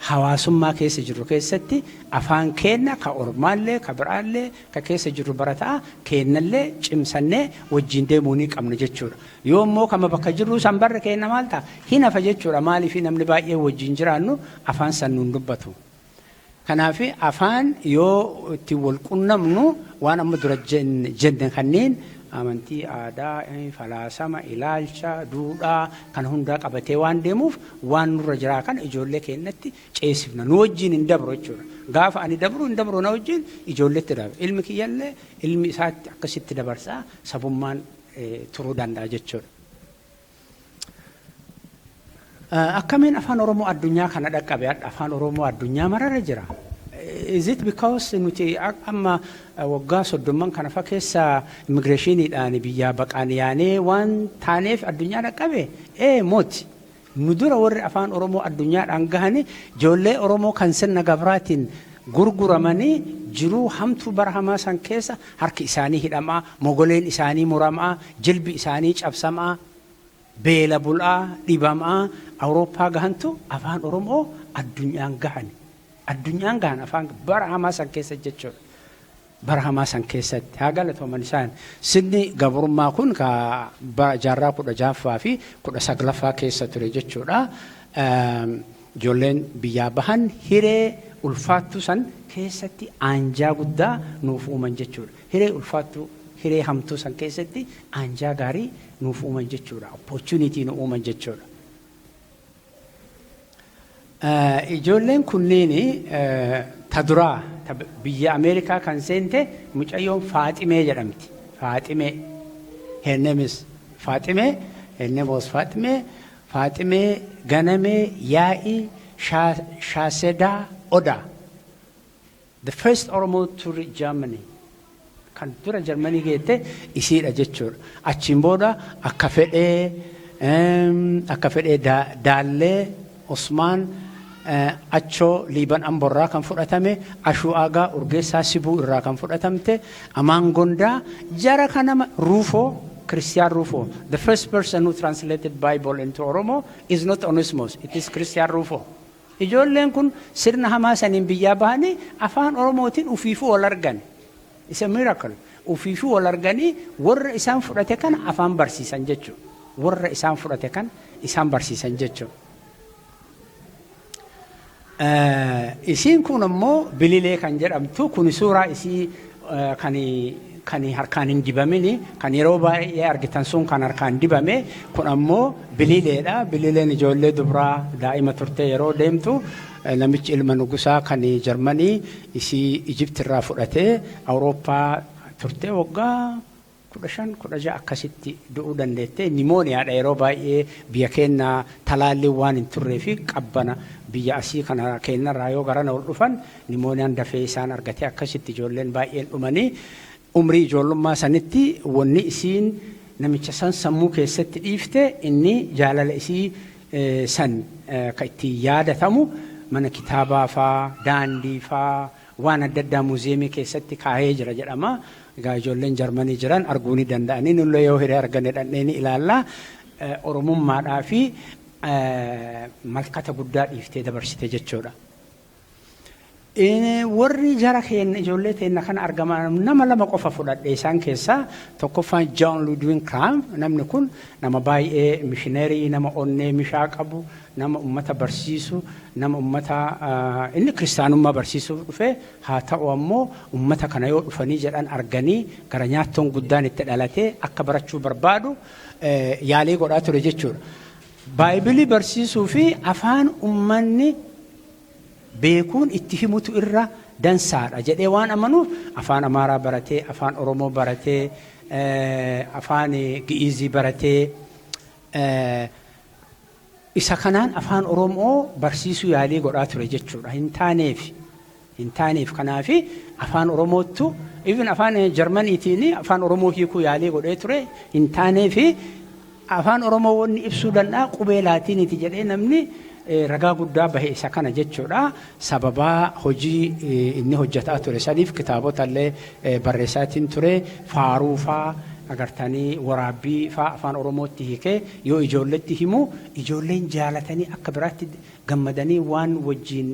hawaasummaa keessa jirru keessatti afaan keenya ka ormaallee ka biraallee ka keessa jirru barataa keenyallee cimsannee wajjin deemuu ni qabna jechuudha. Yoo immoo kama bakka jirru san barra keenya maal ta'a? Hin hafa jechuudha. Maaliif namni baay'ee wajjin jiraannu afaan san nuun dubbatu. Kanaafi afaan yoo itti wal qunnamnu waan amma dura jenne kanneen amantii aadaa, falaasama, ilaalcha, duudhaa kan hundaa qabatee waan deemuuf waan nurra jiraa kana ijoollee keenyatti ceesifna. Nu wajjin hin dabru jechuudha. Gaafa ani dabru hin dabru na wajjin ijoolleetti dabra. Ilmi kiyyallee ilmi isaatti akkasitti dabarsaa sabummaan turuu danda'a jechuudha. Akkamiin afaan Oromoo addunyaa kana dhaqqabe? Afaan Oromoo addunyaa mararra jira. Is it because nuti amma waggaa 30 kana fa keessa immigireeshiniidhaan biyyaa baqaan yaanee waan taaneef addunyaa dhaqqabe? Moti. Nu dura warri afaan Oromoo addunyaadhaan gahanii ijoollee Oromoo kan sirna gabraatiin gurguramanii jiruu hamtuu barahamaa san keessa harki isaanii hidhamaa, mogoleen isaanii muramaa, jilbi isaanii cabsamaa, beela bulaa, dhibamaa, Awurooppaa gahantu afaan Oromoo addunyaan gahani. Addunyaan gaan afaan bara hamaa san keessa jechuudha. Bara hamaa san keessatti haa galatooman isaan sirni gabrummaa kun ka jaarraa 16ffaa fi 19ffaa keessa ture jechuudha. Ijoolleen biyyaa bahan hiree ulfaattuu san keessatti aanjaa guddaa nuuf uuman jechuudha. Hiree ulfaattuu hiree hamtuu san keessatti aanjaa gaarii nuuf uuman jechuudha. Opportunity nu uuman jechuudha. Ijoolleen kunniin ta duraa biyya Ameerikaa kan seente mucayyoon Faaximee jedhamti. Faaximee. Her name is Faaximee. Her name was Faaximee. Faaximee Ganamee Yaa'ii Shaasedaa Odaa. The first Oromo to reach Germany. Kan dura Germany geette isiidha jechuudha. Achiin booda akka fedhee Daallee Osmaan Achoo Liiban Amborraa kan fudhatame Ashuu Aagaa Urgeessaa Sibuu irraa kan fudhatamte Amaan Gondaa jara kanama Ruufoo Christian Rufo. The first person who translated Bible into Oromo is not Onesimus, it is Christian Rufo. Ijoolleen kun sirna hamaa saniin biyyaa bahanii afaan Oromootiin ufiifuu wal argan. It's a miracle. Ufiifuu wal arganii warra isaan fudhate kana afaan barsiisan jechuudha. Warra isaan fudhate kana isaan barsiisan jechuudha. Isiin kun ammoo Bililee kan jedhamtu kun suuraa isii kan harkaan hin dibamini kan yeroo baay'ee argitan sun kan harkaan dibame kun ammoo Bilileedha. Bilileen ijoollee dubaraa daa'ima turte yeroo deemtu namichi ilma nugusaa kan Jarmanii isii Ijipti irraa fudhatee Awurooppaa turte waggaa 15-16 akkasitti du'uu dandeette. Nimooniyaadha yeroo baay'ee biyya keenya talaalli waan hin turree fi qabbana biyya asii kana keenyarraa yoo garana ol dhufan nimooniyaan dafee isaan argate akkasitti ijoolleen baay'een dhumanii umrii ijoollummaa sanitti wanni isiin namicha san sammuu keessatti dhiifte inni jaalala isii san ka itti yaadatamu mana kitaabaa faa daandii faa waan adda addaa muuziyeemii keessatti kaa'ee jira jedhama. Egaa ijoolleen Jarmanii jiran arguu ni danda'anii nullee yoo hiree arganne dhanneen ilaallaa oromummaadhaa fi malkata guddaa dhiiftee dabarsite jechuudha. Warri jara keenya ijoollee teenya kana argaman nama lama qofa fudhadhe isaan keessaa tokkoffaan John Ludwig Cram namni kun nama baay'ee mishineerii nama onnee mishaa qabu nama ummata barsiisu nama ummata inni kiristaanummaa barsiisuuf dhufe haa ta'u ammoo ummata kana yoo dhufanii jedhan arganii gara nyaattoon guddaan itti dhalatee akka barachuu barbaadu yaalii godhaa ture jechuudha. Baayibilii barsiisuu fi afaan ummanni beekuun itti himutu irra dansaadha jedhee waan amanuuf afaan Amaaraa baratee afaan Oromoo baratee afaan Gi'izii baratee isa kanaan afaan Oromoo barsiisuu yaalii godhaa ture jechuudha. Hin taaneef kanaafi afaan Oromoottu even afaan Jarmaniitiin afaan Oromoo hiikuu yaalii godhee ture hin taaneefi afaan Oromoo wanni ibsuu danda'a qubee laatiiniiti jedhee namni ragaa guddaa bahe isa kana jechuudha. Sababaa hojii inni hojjetaa ture saniif kitaabota illee barreessaatiin ture faaruu faa agartanii waraabbii faa afaan Oromootti hiikee yoo ijoolletti himu ijoolleen jaalatanii akka biraatti gammadanii waan wajjin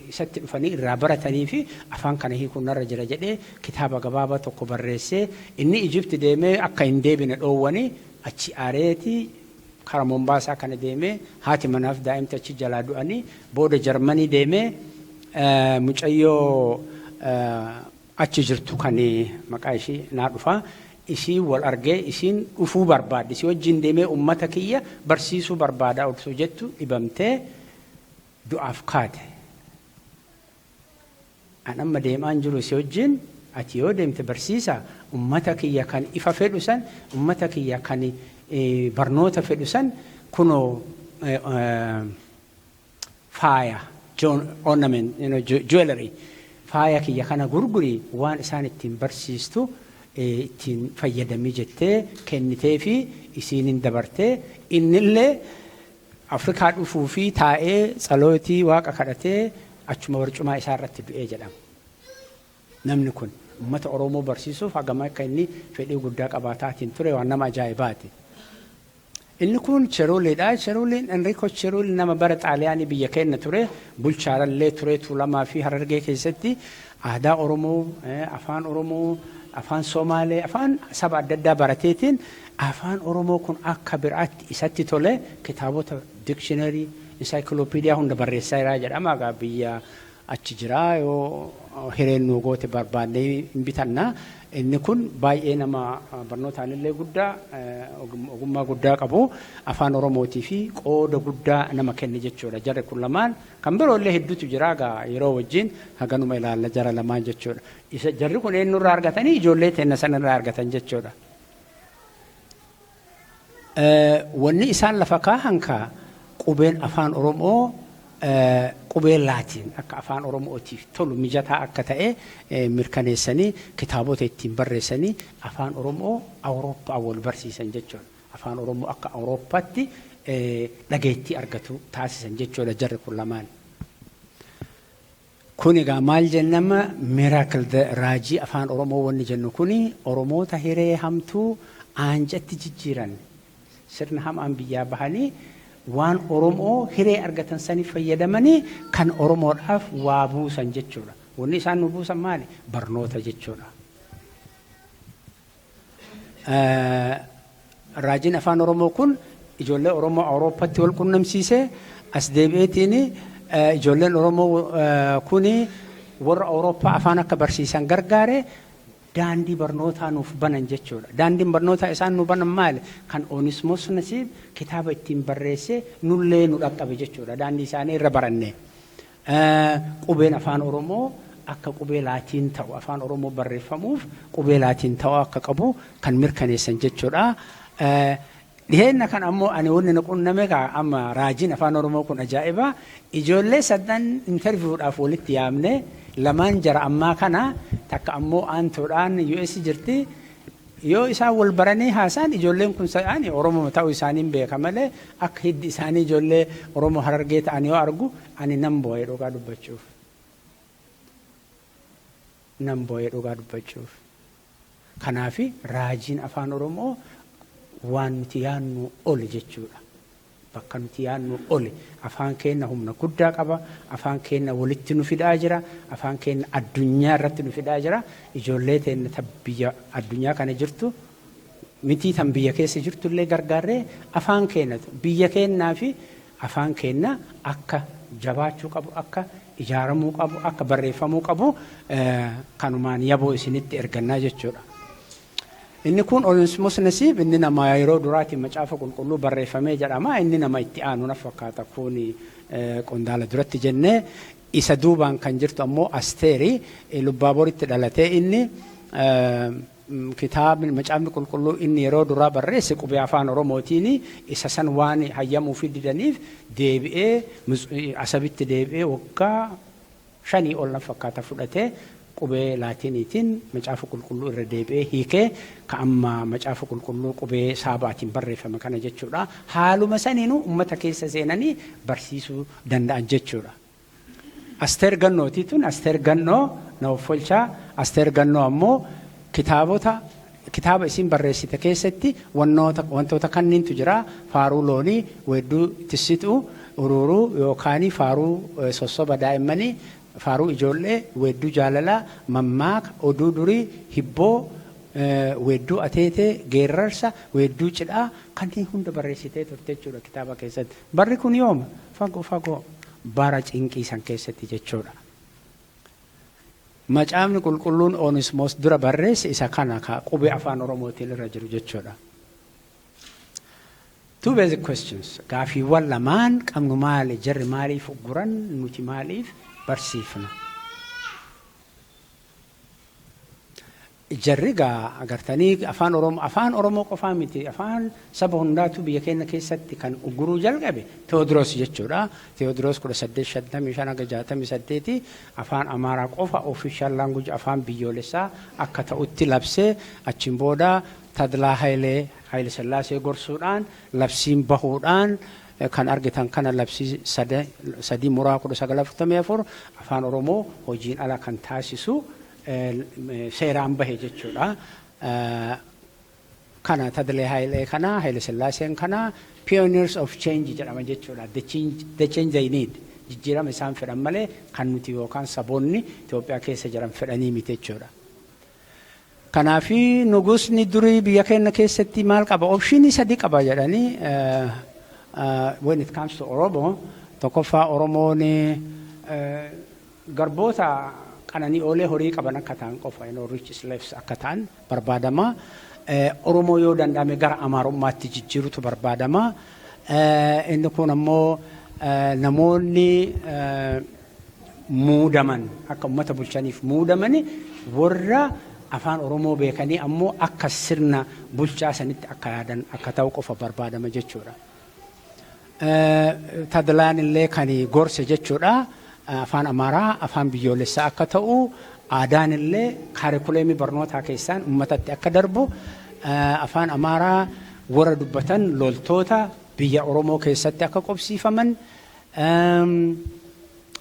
isatti dhufanii irraa baratanii fi afaan kana hiikuun narra jira jedhee kitaaba gabaabaa tokko barreessee inni Ijipti deemee akka hin deebine dhoowwanii achi aareetii kara Mombaasaa kana deemee haati manaaf daa'imti achi jalaa du'anii booda Jarmanii deemee mucayyoo achi jirtu kan maqaa ishii naa dhufa isii wal argee isiin dhufuu barbaadde isii wajjin deemee ummata kiyya barsiisuu barbaada osoo jettu dhibamtee du'aaf kaate. An amma deemaan jiru isii wajjin ati yoo deemte barsiisa ummata kiyya kan ifa fedhu san ummata kiyya kan barnoota fedhu san kunoo faaya ornament jewelry faaya kiyya kana gurguri waan isaan ittiin barsiistu ittiin fayyadamii jettee kennitee fi isiinin dabartee innillee Afrikaa dhufuu fi taa'ee tsalootii waaqa kadhatee achuma barcumaa isaa irratti du'ee jedhama. Namni kun ummata Oromoo barsiisuuf hagama akka inni fedhii guddaa qabaataatiin ture waan nama ajaa'ibaati. Inni kun Cheruliidha. Cheruliin Enrico Cheruli nama bara Xaaliyaanii biyya keenya ture. Bulchaarallee ture Tuulamaa fi Harargee keessatti aadaa Oromoo, afaan Oromoo, afaan Somaalee, afaan saba adda addaa barateetiin afaan Oromoo kun akka biraatti isatti tole kitaabota dictionary, encyclopedia hunda barreessaa jira jedhama. Egaa biyya achi jira yoo hireen nu goote barbaannee hin bitanna. Inni kun baay'ee nama barnootaan illee guddaa ogummaa guddaa qabu afaan Oromootii fi qooda guddaa nama kenne jechuudha. Jarri kun lamaan kan biroo illee hedduutu jira egaa yeroo wajjin haganuma ilaalla jara lamaan jechuudha. Jarri kun eenyurraa argatanii ijoollee teenna sanarraa argatan jechuudha. Wanni isaan lafa kaahan qubeen afaan Oromoo qubee laatiin akka afaan Oromootiif tolu mijataa akka ta'e mirkaneessanii kitaabota ittiin barreessanii afaan Oromoo Awurooppaa wal barsiisan jechuudha. Afaan Oromoo akka Awurooppaatti dhageettii argatu taasisan jechuudha jarri kun lamaan. Kun egaa maal jennama miracle raajii afaan Oromoo wanni jennu kuni Oromoota hiree hamtuu aanjatti jijjiiran sirna hamaan biyyaa bahanii waan Oromoo hiree argatan saniif fayyadamanii kan Oromoodhaaf waa buusan jechuudha. Wanni isaan nu buusan maali? Barnoota jechuudha. Raajiin afaan Oromoo kun ijoollee Oromoo Awurooppaatti wal qunnamsiisee as deebi'eetiin ijoolleen Oromoo kuni warra Awurooppaa afaan akka barsiisan gargaare daandii barnootaa nuuf banan jechuudha. Daandiin barnootaa isaan nu banan maali? Kan Onismos Nasiib kitaaba ittiin barreessee nullee nu dhaqqabe jechuudha. Daandii isaanii irra baranne. Qubeen afaan Oromoo akka qubee laatiin ta'u afaan Oromoo barreeffamuuf qubee laatiin ta'u akka qabu kan mirkaneessan jechuudha. Dhiheenna kan ammoo ani wanni na qunname amma raajiin afaan Oromoo kun ajaa'iba. Ijoollee saddan interviiwudhaaf walitti yaamne lamaan jara ammaa kana takka ammoo aantoodhaan US jirti. Yoo isaan wal baranii haasaan ijoolleen kun sa'aani Oromoo ta'uu isaaniin beeka malee akka hiddi isaanii ijoollee Oromoo Harargee ta'an yoo argu ani nan boo'ee dhugaa dubbachuuf. Nan boo'ee dhugaa dubbachuuf. Kanaafi raajiin afaan Oromoo waan nuti yaannu oli jechuudha. Bakka nuti yaannu oli. Afaan keenya humna guddaa qaba. Afaan keenya walitti nu fidaa jira. Afaan keenya addunyaa irratti nu fidaa jira. Ijoollee teenya ta biyya addunyaa kana jirtu miti tan biyya keessa jirtu illee gargaarree afaan keenya biyya keenyaa fi afaan keenya akka jabaachuu qabu, akka ijaaramuu qabu, akka barreeffamuu qabu kanumaan yaboo isinitti ergannaa jechuudha. Inni kun Onismos Nasiib inni nama yeroo duraatiin macaafa qulqulluu barreeffamee jedhama. Inni nama itti aanu na fakkaata kun qondaala duratti jennee isa duubaan kan jirtu ammoo Asteeri Lubbaaboritti dhalatee inni kitaabni macaafni qulqulluu inni yeroo duraa barreesse qubee afaan Oromootiin isa san waan hayyamuu fi didaniif deebi'ee asabitti deebi'ee waggaa 5 ol na fakkaata fudhatee qubee laatiiniitiin macaafa qulqulluu irra deebi'ee hiikee ka amma macaafa qulqulluu qubee saabaatiin barreeffame kana jechuudha. Haaluma saniinuu uummata keessa seenanii barsiisuu danda'an jechuudha. Asteer Gannooti tun Asteer Gannoo na offolchaa. Asteer Gannoo ammoo kitaaba isin barreessite keessatti wantoota kanniintu jira. Faaruu loonii, weedduu tissituu, uruuruu yookaan faaruu sossoba daa'immanii, faaruu ijoollee, weedduu jaalalaa, mammaaka, oduu durii, hibboo, weedduu ateetee, geerrarsa, weedduu cidhaa kanneen hunda barreessitee turte jechuudha kitaaba keessatti. Barri kun yooma? Fagoo bara cinqii san keessatti jechuudha. Macaafni qulqulluun Onismos dura barreesse isa kana qubee afaan Oromootiin irra jiru jechuudha. Two basic questions. Gaaffiiwwan lamaan qabnu maali? Jarri maaliif ugguran? Nuti maaliif barsiifna? Jarri agartanii afaan Oromoo qofaa miti. Afaan saba hundaatu biyya keenya keessatti kan ugguruu jalqabe Tewoodiroos jechuudha. Tewoodiroos 1855-68 afaan Amaaraa qofa official language afaan biyyoolessaa akka ta'utti labsee achiin booda Tadlaa Hayilee Sillaasee gorsuudhaan labsiin bahuudhaan kan argitan kana labsii 3/1944 afaan Oromoo hojiin ala kan taasisu seeraan bahe jechuudha. kana Tadilee Haayilee kana Haayile Sillaaseen kana pioneers of change jedhama jechuudha. The change they need. Jijjiirama isaan fedhan malee kan nuti yookaan saboonni Itoophiyaa keessa jiran fedhanii miti jechuudha. Kanaafi nugusni durii biyya keenya keessatti maal qaba? Opshinii sadii qaba jedhanii when it comes to Oromo, tokkoffaa Oromoon garboota qananii oolee horii qaban akka ta'an qofa, rich slaves akka ta'an barbaadama. Oromoo yoo danda'ame gara Amaarummaatti jijjiirutu barbaadama. Inni kun ammoo namoonni muudaman akka uummata bulchaniif muudamani warra afaan Oromoo beekanii ammoo akka sirna bulchaa sanitti akka yaadan akka ta'u qofa barbaadama jechuudha. Tadilaan illee kan gorse jechuudha. Afaan Amaaraa afaan biyyoolessaa akka ta'u, aadaan illee kaarikuleemii barnootaa keessaan uummatatti akka darbu, afaan Amaaraa warra dubbatan loltoota biyya Oromoo keessatti akka qobsiifaman,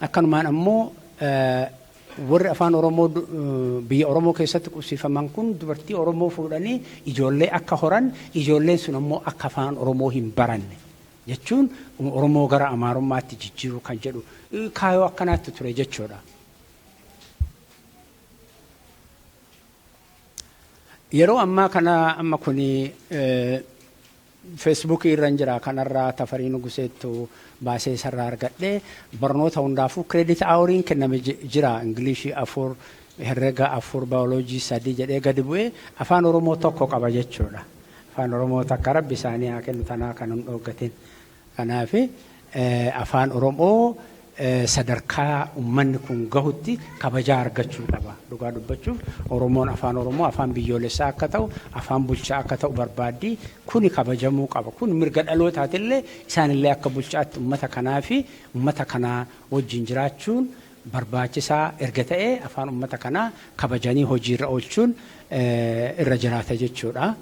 akkanumaan ammoo warri afaan Oromoo biyya Oromoo keessatti qobsiifaman kun dubartii Oromoo fuudhanii ijoollee akka horan, ijoolleen sun ammoo akka afaan Oromoo hin baranne jechuun Oromoo gara Amaarummaatti jijjiiruu kan jedhu kaayoo akkanaatti ture jechuudha. Yeroo ammaa kana amma kuni Facebook irra jira kanarraa Tafarii Nuguseettu baasee sarara argadhe barnoota hundaafuu credit houriin kenname jira. Ingilishii 4, herrega 4, bioloojii 3 jedhee gadi bu'ee afaan Oromoo tokko qaba jechuudha. Afaan Oromoo takka rabbi isaanii haa kennu tanaa kan hin dhoogatin. Kanaaf afaan Oromoo sadarkaa uummanni kun gahutti kabajaa argachuu qaba. Dhugaa dubbachuuf Oromoon afaan Oromoo afaan biyyoolessaa akka ta'u, afaan bulchaa akka ta'u barbaaddi. Kuni kabajamuu qaba. Kun mirga dhalootaatiillee isaanillee akka bulchaatti uummata kanaa fi uummata kanaa wajjin jiraachuun barbaachisaa erga ta'ee afaan uummata kanaa kabajanii hojiirra oolchuun irra jiraata jechuudha.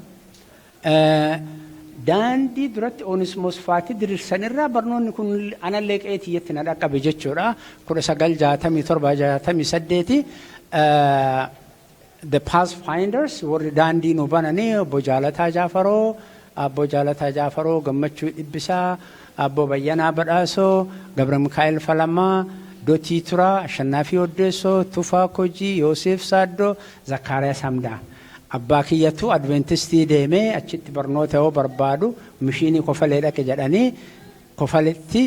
Daandii duratti Oonismoos Faatii diriirsanirraa barnoonni kun anallee qeetiyyatti na dhaqqabe jechuudha. 1967 The Pathfinders warri daandii nu bananii obbo Jaalataa Jaafaroo, Abbo Jaalataa Jaafaroo, Gammachuu Dhibbisaa, Abbo Bayyanaa Badhaasoo, Gabra Mikaa'el Falamaa, Dotii Turaa, Ashannaafi Oddeessoo, Tufaa Kojii, Yoosef Saaddoo, Zakkaariyaas Hamdaa. Abbaa kiyyatu Adventistii deemee achitti barnoota yoo barbaadu mishiinii kofalee dhaqe jedhanii kofaletti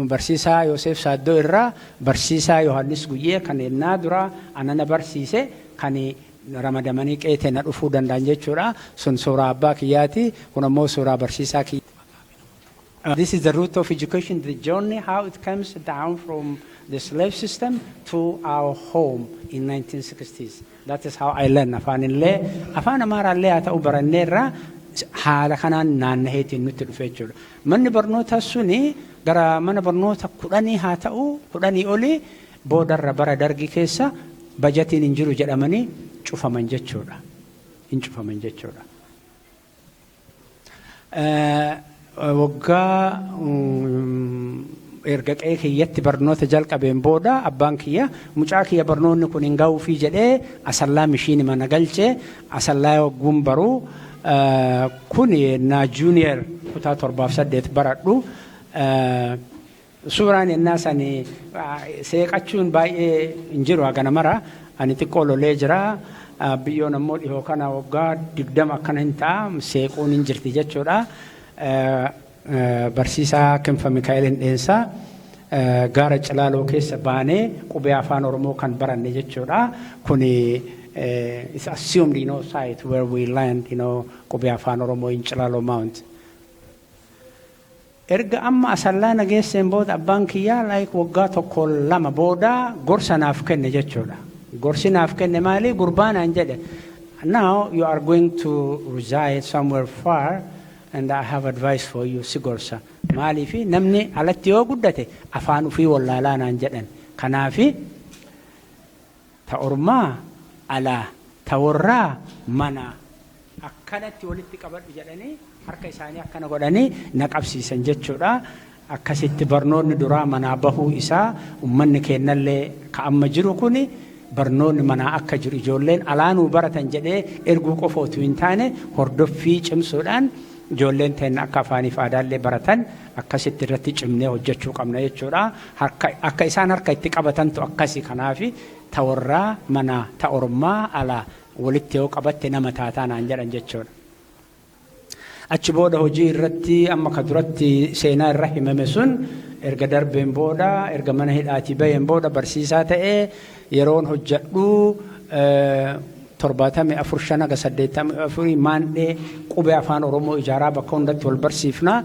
barsiisaa Yoosef Saaddoo irraa barsiisaa Yohaannis Guyyee kan ennaa dura anana barsiise kan ramadamanii qeetee na dhufuu danda'an jechuudha. Sun suuraa abbaa kiyyaati. Kun ammoo suuraa barsiisaa kiyya. This is the root of education, the journey, how it comes down from the slave system to our home in 1960s. That is how I learned afaan illee afaan Amaaraallee haa ta'u baranneerra haala kanaan naannaheetiin nutti dhufe jechuudha. Manni barnootaa suni gara mana barnoota 10 haa ta'u 10 olii boodarra bara dargii keessa bajatiin hin jiru jedhamanii cufaman jechuudha. Hin cufaman jechuudha. Waggaa erga qe'ee kiyyatti barnoota jalqabeen booda abbaan kiyya mucaa kiyya barnoonni kun hin ga'uufii jedhee asallaa mishiini mana galchee asallaa wagguun baruu kun na junior kutaa 7-8 baradhu suuraan ennaa sanii seeqachuun baay'ee hin jiru hagana mara ani xiqqoo lolee jira biyyoon ammoo dhihoo kana waggaa 20 akkana hin ta'a seequun hin jirti jechuudha. Barsiisaa Kinfa Mikaa'el Hindheensaa gaara Cilaaloo keessa baanee qubee afaan Oromoo kan baranne jechuudha. Kuni it's assumed site where we land qubee afaan Oromoo in Cilaaloo Mount. Erga amma asallaa nageesseen booda abbaan kiyyaa waggaa 1-2 booda gorsa naaf kenne jechuudha. Gorsi naaf kenne maali? Gurbaanaan jedhe. Now you are going to reside somewhere far. And I have advice for you, Sigorsa. Maalifi namni alatti yoo guddate afaan ufii wallaalaa naan jedhan. Kanaafi ta ormaa alaa ta warraa mana akkanatti walitti qabadhu jedhanii harka isaanii akkana godhanii na qabsiisan jechuudha. Akkasitti barnoonni duraa manaa bahuu isaa ummanni kennallee ka amma jiru kuni barnoonni manaa akka jiru ijoolleen alaanuu baratan jedhee erguu qofa utuu hin taane hordoffii cimsuudhaan ijoolleen teenya akka afaaniif aadaallee baratan akkasitti irratti cimnee hojjechuu qabna jechuudha. Akka isaan harka itti qabatantu akkasi kanaafi tawarraa mana ta ormaa ala walitti yoo qabatte nama taataa naan jedhan jechuudha. Achi booda hojii irratti amma ka duratti seenaa irra himame sun erga darbeen booda erga mana hidhaatii baheen booda barsiisaa ta'ee yeroon hojjedhu 74 maandhee qubee afaan Oromoo ijaaraa bakka hundatti wal barsiifna.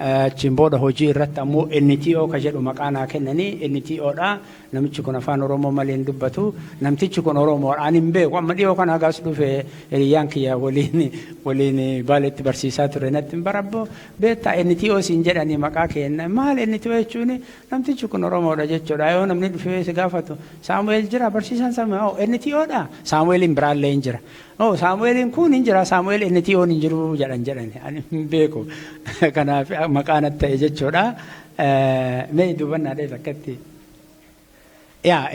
Achiin booda hojii irratti ammoo NTO ka jedhu maqaa naa kennanii NTOdha. Namichi kun afaan Oromoo malee hin dubbatu. Namtichi kun Oromoodhaan hin beeku. Amma dhiyoo kana gaas dhufe hiriyyaan kiyya waliin baaleetti barsiisaa ture natti hin barabbo. Beektaa NTO siin jedhanii maqaa kenna. Maal NTO jechuun namtichi kun Oromoodha jechuudha. Yoo namni dhufee si gaafatu Saamu'eel jira barsiisaan Saamu'eel NTOdha. Saamu'eeliin biraallee hin jira. Saamu'eeliin kun hin jira Saamu'eel NTO'n hin jiru jedhani. Ani hin beeku. Kanaaf maqaan ta'e jechuudha. Mee dubannaadhee akkatti.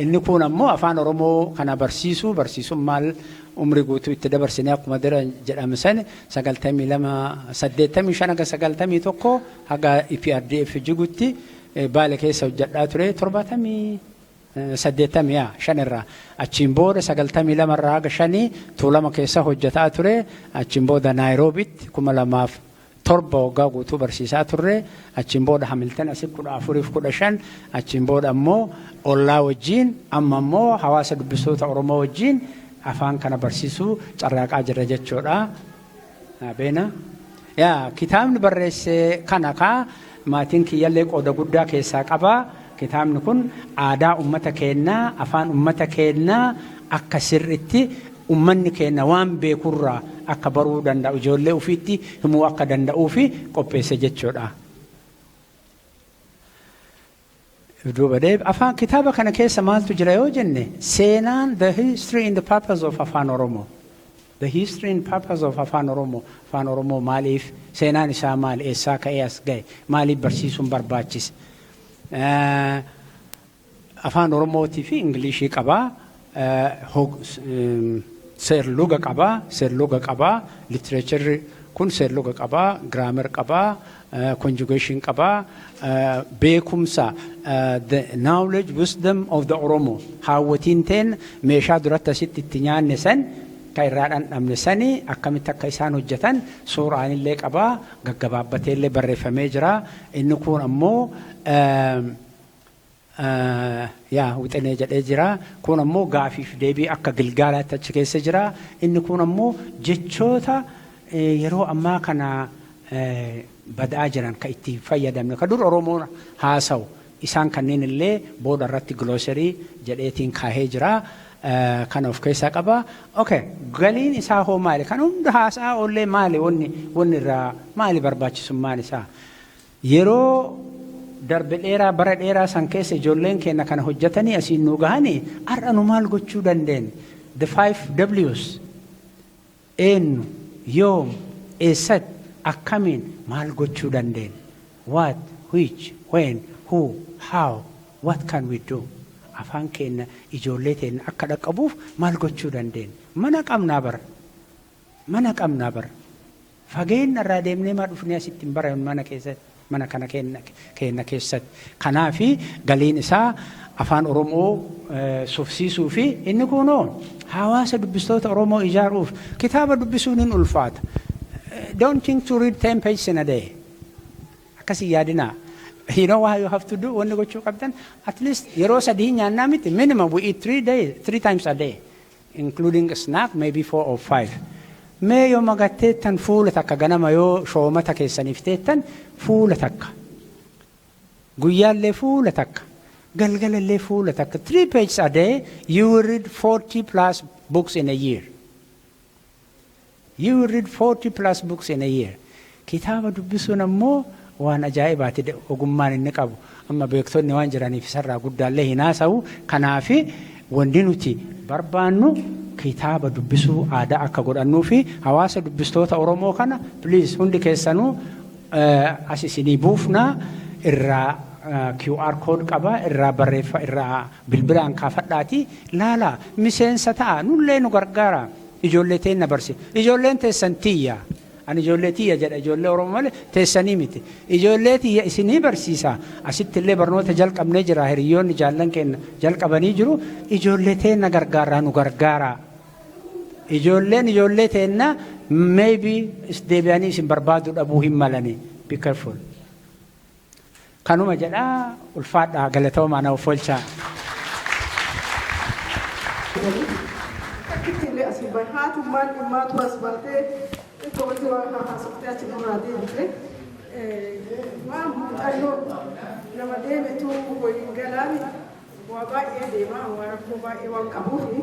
Inni kun ammoo afaan Oromoo kana barsiisuun maal umri guutuu itti dabarsinee akkuma jedhame san 85 haga IPRDF jigutti baale keessa hojjedhaa ture 85 irraa achiin booda 92 irraa haga 5 Tuulama keessa hojjetaa ture achiin booda Naayiroobitti 2007 waggaa guutuu barsiisaa turre achiin booda Hamilton asii 14-15 achiin booda ammoo ollaa wajjin amma ammoo hawaasa dubbistoota Oromoo wajjin afaan kana barsiisuu carraaqaa jira jechuudha. Beena kitaabni barreesse kana maatiin kiyyallee qooda guddaa keessaa qaba. Kitaabni kun aadaa ummata keenyaa afaan ummata keenyaa akka sirriitti ummanni keenya waan beekurraa akka baruu danda'u ijoollee ofiitti himuu akka danda'uu fi qopheesse jechuudha. Afaan kitaaba kana keessa maaltu jira yoo jenne seenaan the history and the purpose of afaan Oromoo. The history and purpose of afaan Oromoo. Afaan Oromoo maaliif seenaan isaa maal eessaa ka'ee as ga'e maaliif barsiisuun barbaachise. Afaan Oromootii fi Ingilishii qabaa. Seerluga qabaa, literature kun seerluga qabaa, grammar qabaa, conjugation qabaa, beekumsa, the knowledge, wisdom of the Oromo. Haawwatiin teen meeshaa duratti asitti itti nyaanne san ka irraa dhandhamne sanii akkamitti akka isaan hojjetan suuraan illee qabaa, gaggabaabbatee illee barreeffamee jira. Inni kun ammoo wixinee jedhee jira. Kun ammoo gaafiif deebii akka Gilgaalaatti achi keessa jira. Inni kun ammoo jechoota yeroo ammaa kana badaa jiran ka itti fayyadamne ka dur Oromoon haasawu isaan kanneen illee booda irratti glossarii jedheetiin kaahee jira. Kana of keessaa qaba. Galiin isaa hoo maali? Kan hunda haasaa ollee maali? Wanni irraa maali barbaachisummaan isaa? Yeroo darbe dheeraa bara dheeraa san keessa ijoolleen keenya kana hojjetanii asiin nu gahanii har'a nu maal gochuu dandeenye? The 5 W's eenyu yoom eessatti akkamiin maal gochuu dandeenye? What, which, when, who, how, what can we do? Afaan keenya ijoollee teenya akka dhaqqabuuf maal gochuu dandeenye? Mana qabnaa bara. Fageenya irraa deemnee maa dhufnee asitti hin baran mana keessatti. Mana kana keenya keessatti. Kanaafi galiin isaa afaan Oromoo sufsiisuu fi inni kunoo hawaasa dubbistoota Oromoo ijaaruuf kitaaba dubbisuun hin ulfaata. Don't think to read 10 pages in a day. Akkasii yaadinaa. You know what you have to do? Wanni gochuu qabdan at least yeroo sadii nyaannaa miti minimum we eat 3 times a day including a snack maybe 4 or 5. Mee yoo magatteettan fuula takka ganama yoo shoomata keessaniif teettan fuula takka. Guyyaallee fuula takka. Galgalallee fuula takka. 3 pages a day, you will read 40 plus books in a year. You will read 40 plus books in a year. Kitaaba dubbisuun ammoo waan ajaa'ibaati ogummaan inni qabu. Amma beektonni waan jiraniif isarraa guddaallee hin haasa'u. Kanaafi wanti nuti barbaannu kitaaba dubbisuu aadaa akka godhannuu fi hawaasa dubbistoota Oromoo kana please hundi keessanuu as isinii buufnaa irraa QR code qaba irraa barreeffa irraa bilbilaan kaafadhaati laala miseensa ta'a nullee nu gargaara ijoollee teenya barsi ijoolleen teessan tiyya ani ijoollee tiyya jedha ijoollee Oromoo malee teessanii miti ijoollee tiyya isinii barsiisa asitti illee barnoota jalqabnee jira hiriyoonni jaallan keenya jalqabanii jiru ijoollee teenya gargaaraa nu gargaara ijoollee teenya maybe deebi'anii isin barbaadu dhabuu hin malani be careful kanuma jedha ulfaadhaa galatoomaa na ofolchaa haatu maal dhimmaatu as baatee itti waan haasofte achi duraa deemte waan muuxannoo nama deemetu waliin galaani waa baay'ee deemaa waan rakkoo baay'ee waan qabuufi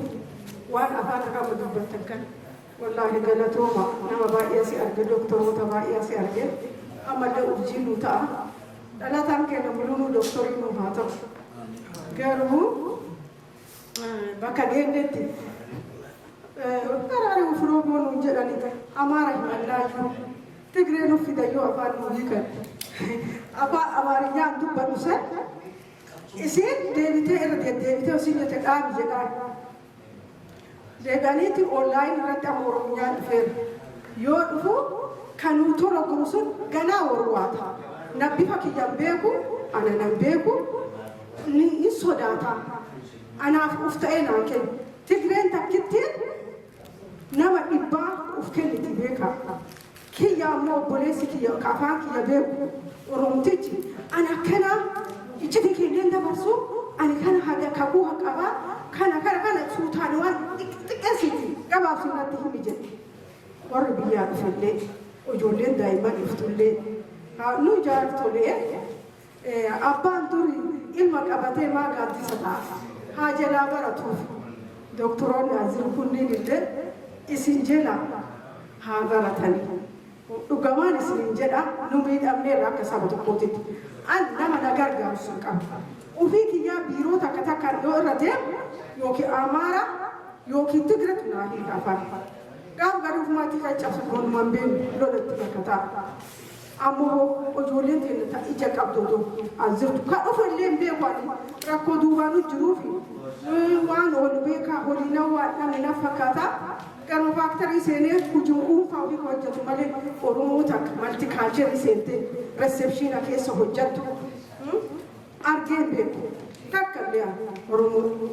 waan afaan qabu dubbatan kan wallaahi galatooma nama baay'ee si arge doktoroota baay'ee si arge ammallee urjii nu ta'a dhalataan keenya mulunuu doktorii nu haa ta'u garuu bakka geenyetti Karare ufuro bonu jedhani amara himallahu tigre no fidayo afan mulika aba amarinya dubbanu se isin devite devite osinyete qabi jedhan deganiti online irratti amoronya fer yo dhufu kanu toro gurusun gana warwata nabbifa kiyambeku ana nambeku ni sodata ana uftaena ken tigren takittin nama dhibbaa of kenniti beeka kiyya ammoo obboleessi kiyya afaan kiyya beeku oromtichi ani akkana ijjiti kenneen dabarsu ani kana haga kakuu haqabaa kana suutaan waan xiqqeessiti gabaabsinatti himi jedhe warri biyyaa dhufallee ijoolleen daa'imman dhuftullee nu jaartolee abbaan duri ilma qabatee maa gaaddisa ta'a haa jalaa baratuuf doktoroonni aziru kunniin illee isin jela haa baratanii dhugamaan isin jedha nu miidhamneerra akka saba tokkootitti an nama na gargaaru sun qabu ufii kiyyaa biiroo takka takkaan yoo irra deemu yookiin amaara yookiin tigiratu naa hin afaan gaaf garuufumaatti caccabsu goonumaan beenu lolatti bakka ta'a ammoo ijoolleen teenya ija qabdu azirtu ka dhufu illee hin beeku ani rakkoo duubaanu jiruufi waan ol beekaa holiina waan namni na fakkaata garuu faaktarii seenee hujii dhuunfaa ofii hojjetu malee Oromoo takka maltikaalcherii seentee reseepshiina keessa hojjettu argeen beeku takka illee Oromoo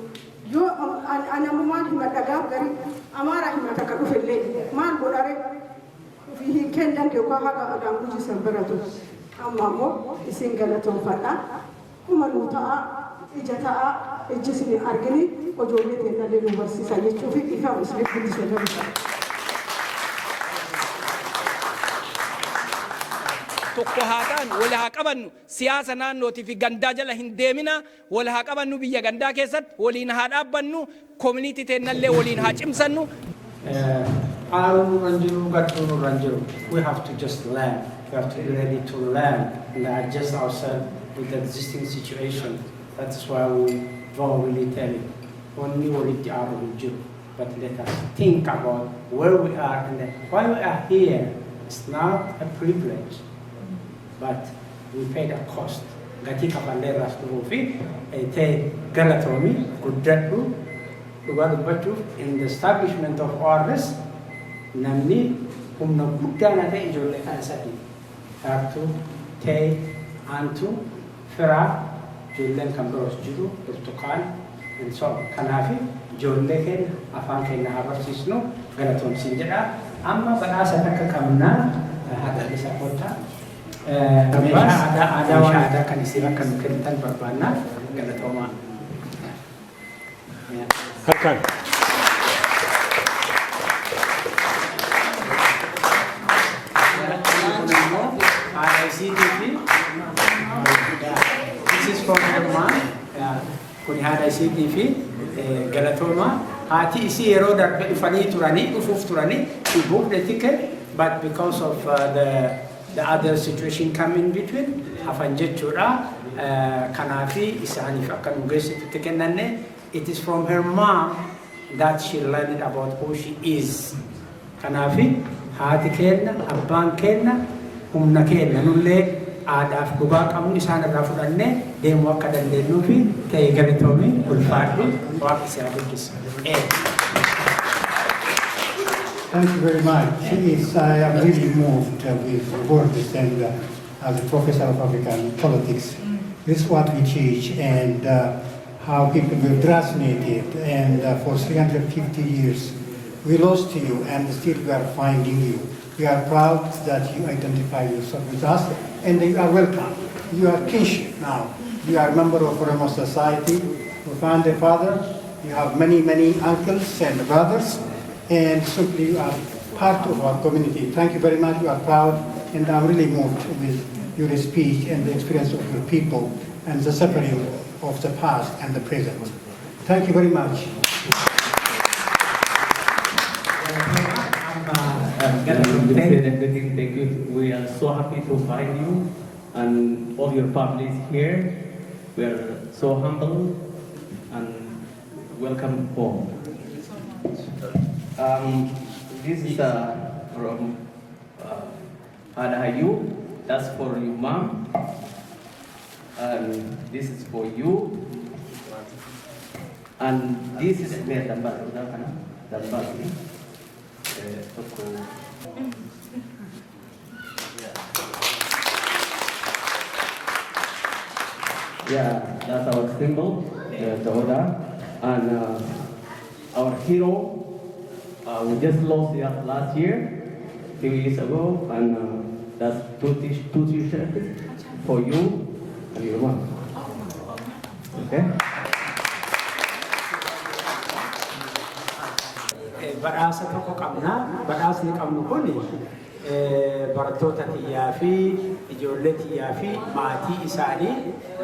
yoo anamummaan hima dhagaaf garii amaara hima takka dhufe illee maal godhare ofii hin kennan yookaan haga adaan gujisan baratu amma ammoo isin galatoonfadha kuma nuu ta'a ija ta'a ijji isin argini ijoollee teenya illee nu barsiisa jechuufi ifa isin guddisa dabisa. Tokko haa ta'an wal haa qabannu siyaasa naannootii fi gandaa jala hin deemina wal haa qabannu biyya gandaa keessatti waliin haa dhaabbannu koominiitii teennallee waliin haa cimsannu. We have to just learn. We have to be ready to learn and adjust ourselves with the existing situation. That's why we really tell it. Only what are but let us think about where we are and why we are here. It's not a privilege, but we paid a cost. Gati kapanderas turufi ete galatomi kudratu dubadubachu in the establishment of orders namni humna guddana ta'e ijoollee kana sadii Tartu, Tee, Antu, Firaa, ijoolleen kan biroos jiru, Burtukaan, and so on. Kanaafi ijoollee keenya afaan keenya haa barsiisnu galatoomsin jedha. Amma badhaasa akka qabnaa haadha isaa kottaa. Meeshaa aadaa kan isin akka nu kennitan barbaannaa galatoomaa. Harkaan. This is from her mom. Kuni haadha isiitii fi galatooma haati isii yeroo darbe dhufanii turanii dhufuuf turanii she booked the ticket but because of the other situation come in between hafan jechuudha kanaafi isaaniif akka nu geessitutti kennanne it is from her mom that she learned about who she is kanaafi haati kenna abbaan kenna humna kenna nullee aadaaf dhugaa qabnu isaan irraa fudhannee deemuu akka dandeenyuu fi ta'ee galatoomii ulfaadhu waaqni si haa guddisu. Thank you very much. I am really moved with words and as a professor of African politics. This is what we teach and how people were translated and for 350 years we lost you and still we are finding you. We are proud that you identify yourself with us and you are welcome. You are kinship now. You are a member of Oromo society. You found a father. You have many uncles and brothers. And simply you are part of our community. Thank you very much. You are proud, and I'm really moved with your speech and the experience of your people and the suffering of the past and the present. Thank you very much. Thank you. We are so happy to find you and all your families here. We are so humble and welcome home. This is from Adahayu. That's for your mom. And this is for you. And this is where Dambasi. Yeah, that's our symbol, the Oda. And our hero. We just lost last year, a few years ago, and that's two t-shirts for you and your mom. Okay? Badhaasa tokko qabna. Badhaasni qabnu kun barattoota xiyyaa fi ijoollee xiyyaa fi maatii isaanii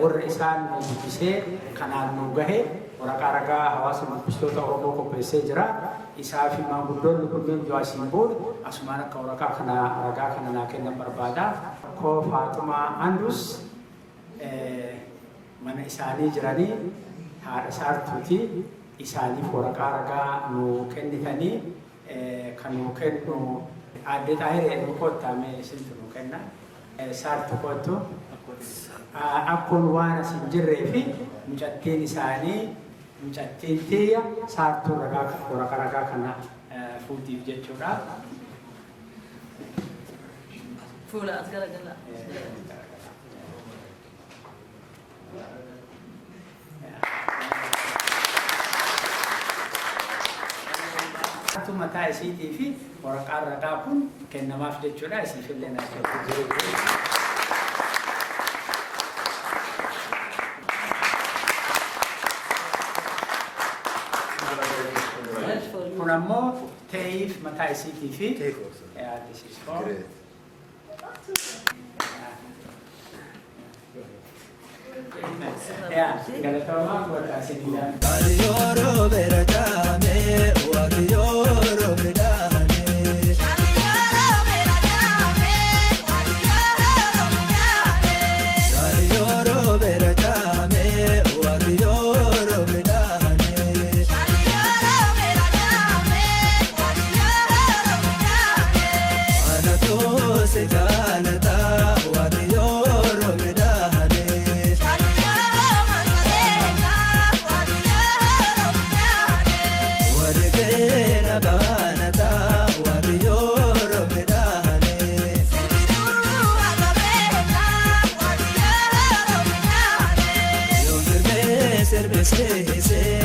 warra isaan nu guddisee kanaan nu gahe waraqaa ragaa hawaasa maqbistoota Oromoo qopheessee jira. Isaa fi maanguddoonni kunneen jawaasiin booda asumaan akka waraqaa kana ragaa kana naa kennan barbaada. Koo Faatumaa Andus mana isaanii jiranii haadha saartuuti isaaniif waraqaa ragaa nu kennitanii kan nu kennu aadde Taahiree nu kottaame isintu nu kenna. Saartu kottu akkoon waan asin jirree fi mucattiin isaanii mucattiin tiyya saartuu waraqaa ragaa kana fuutiif jechuudha. Fuula as garagala. Mataa isiitii fi waraqaa ragaa kun kennamaaf jechuudha. Isiif illee na jiru. Kun ammoo ta'eef mataa isiitii fi galatoomaa godhaa sinidhaan. Say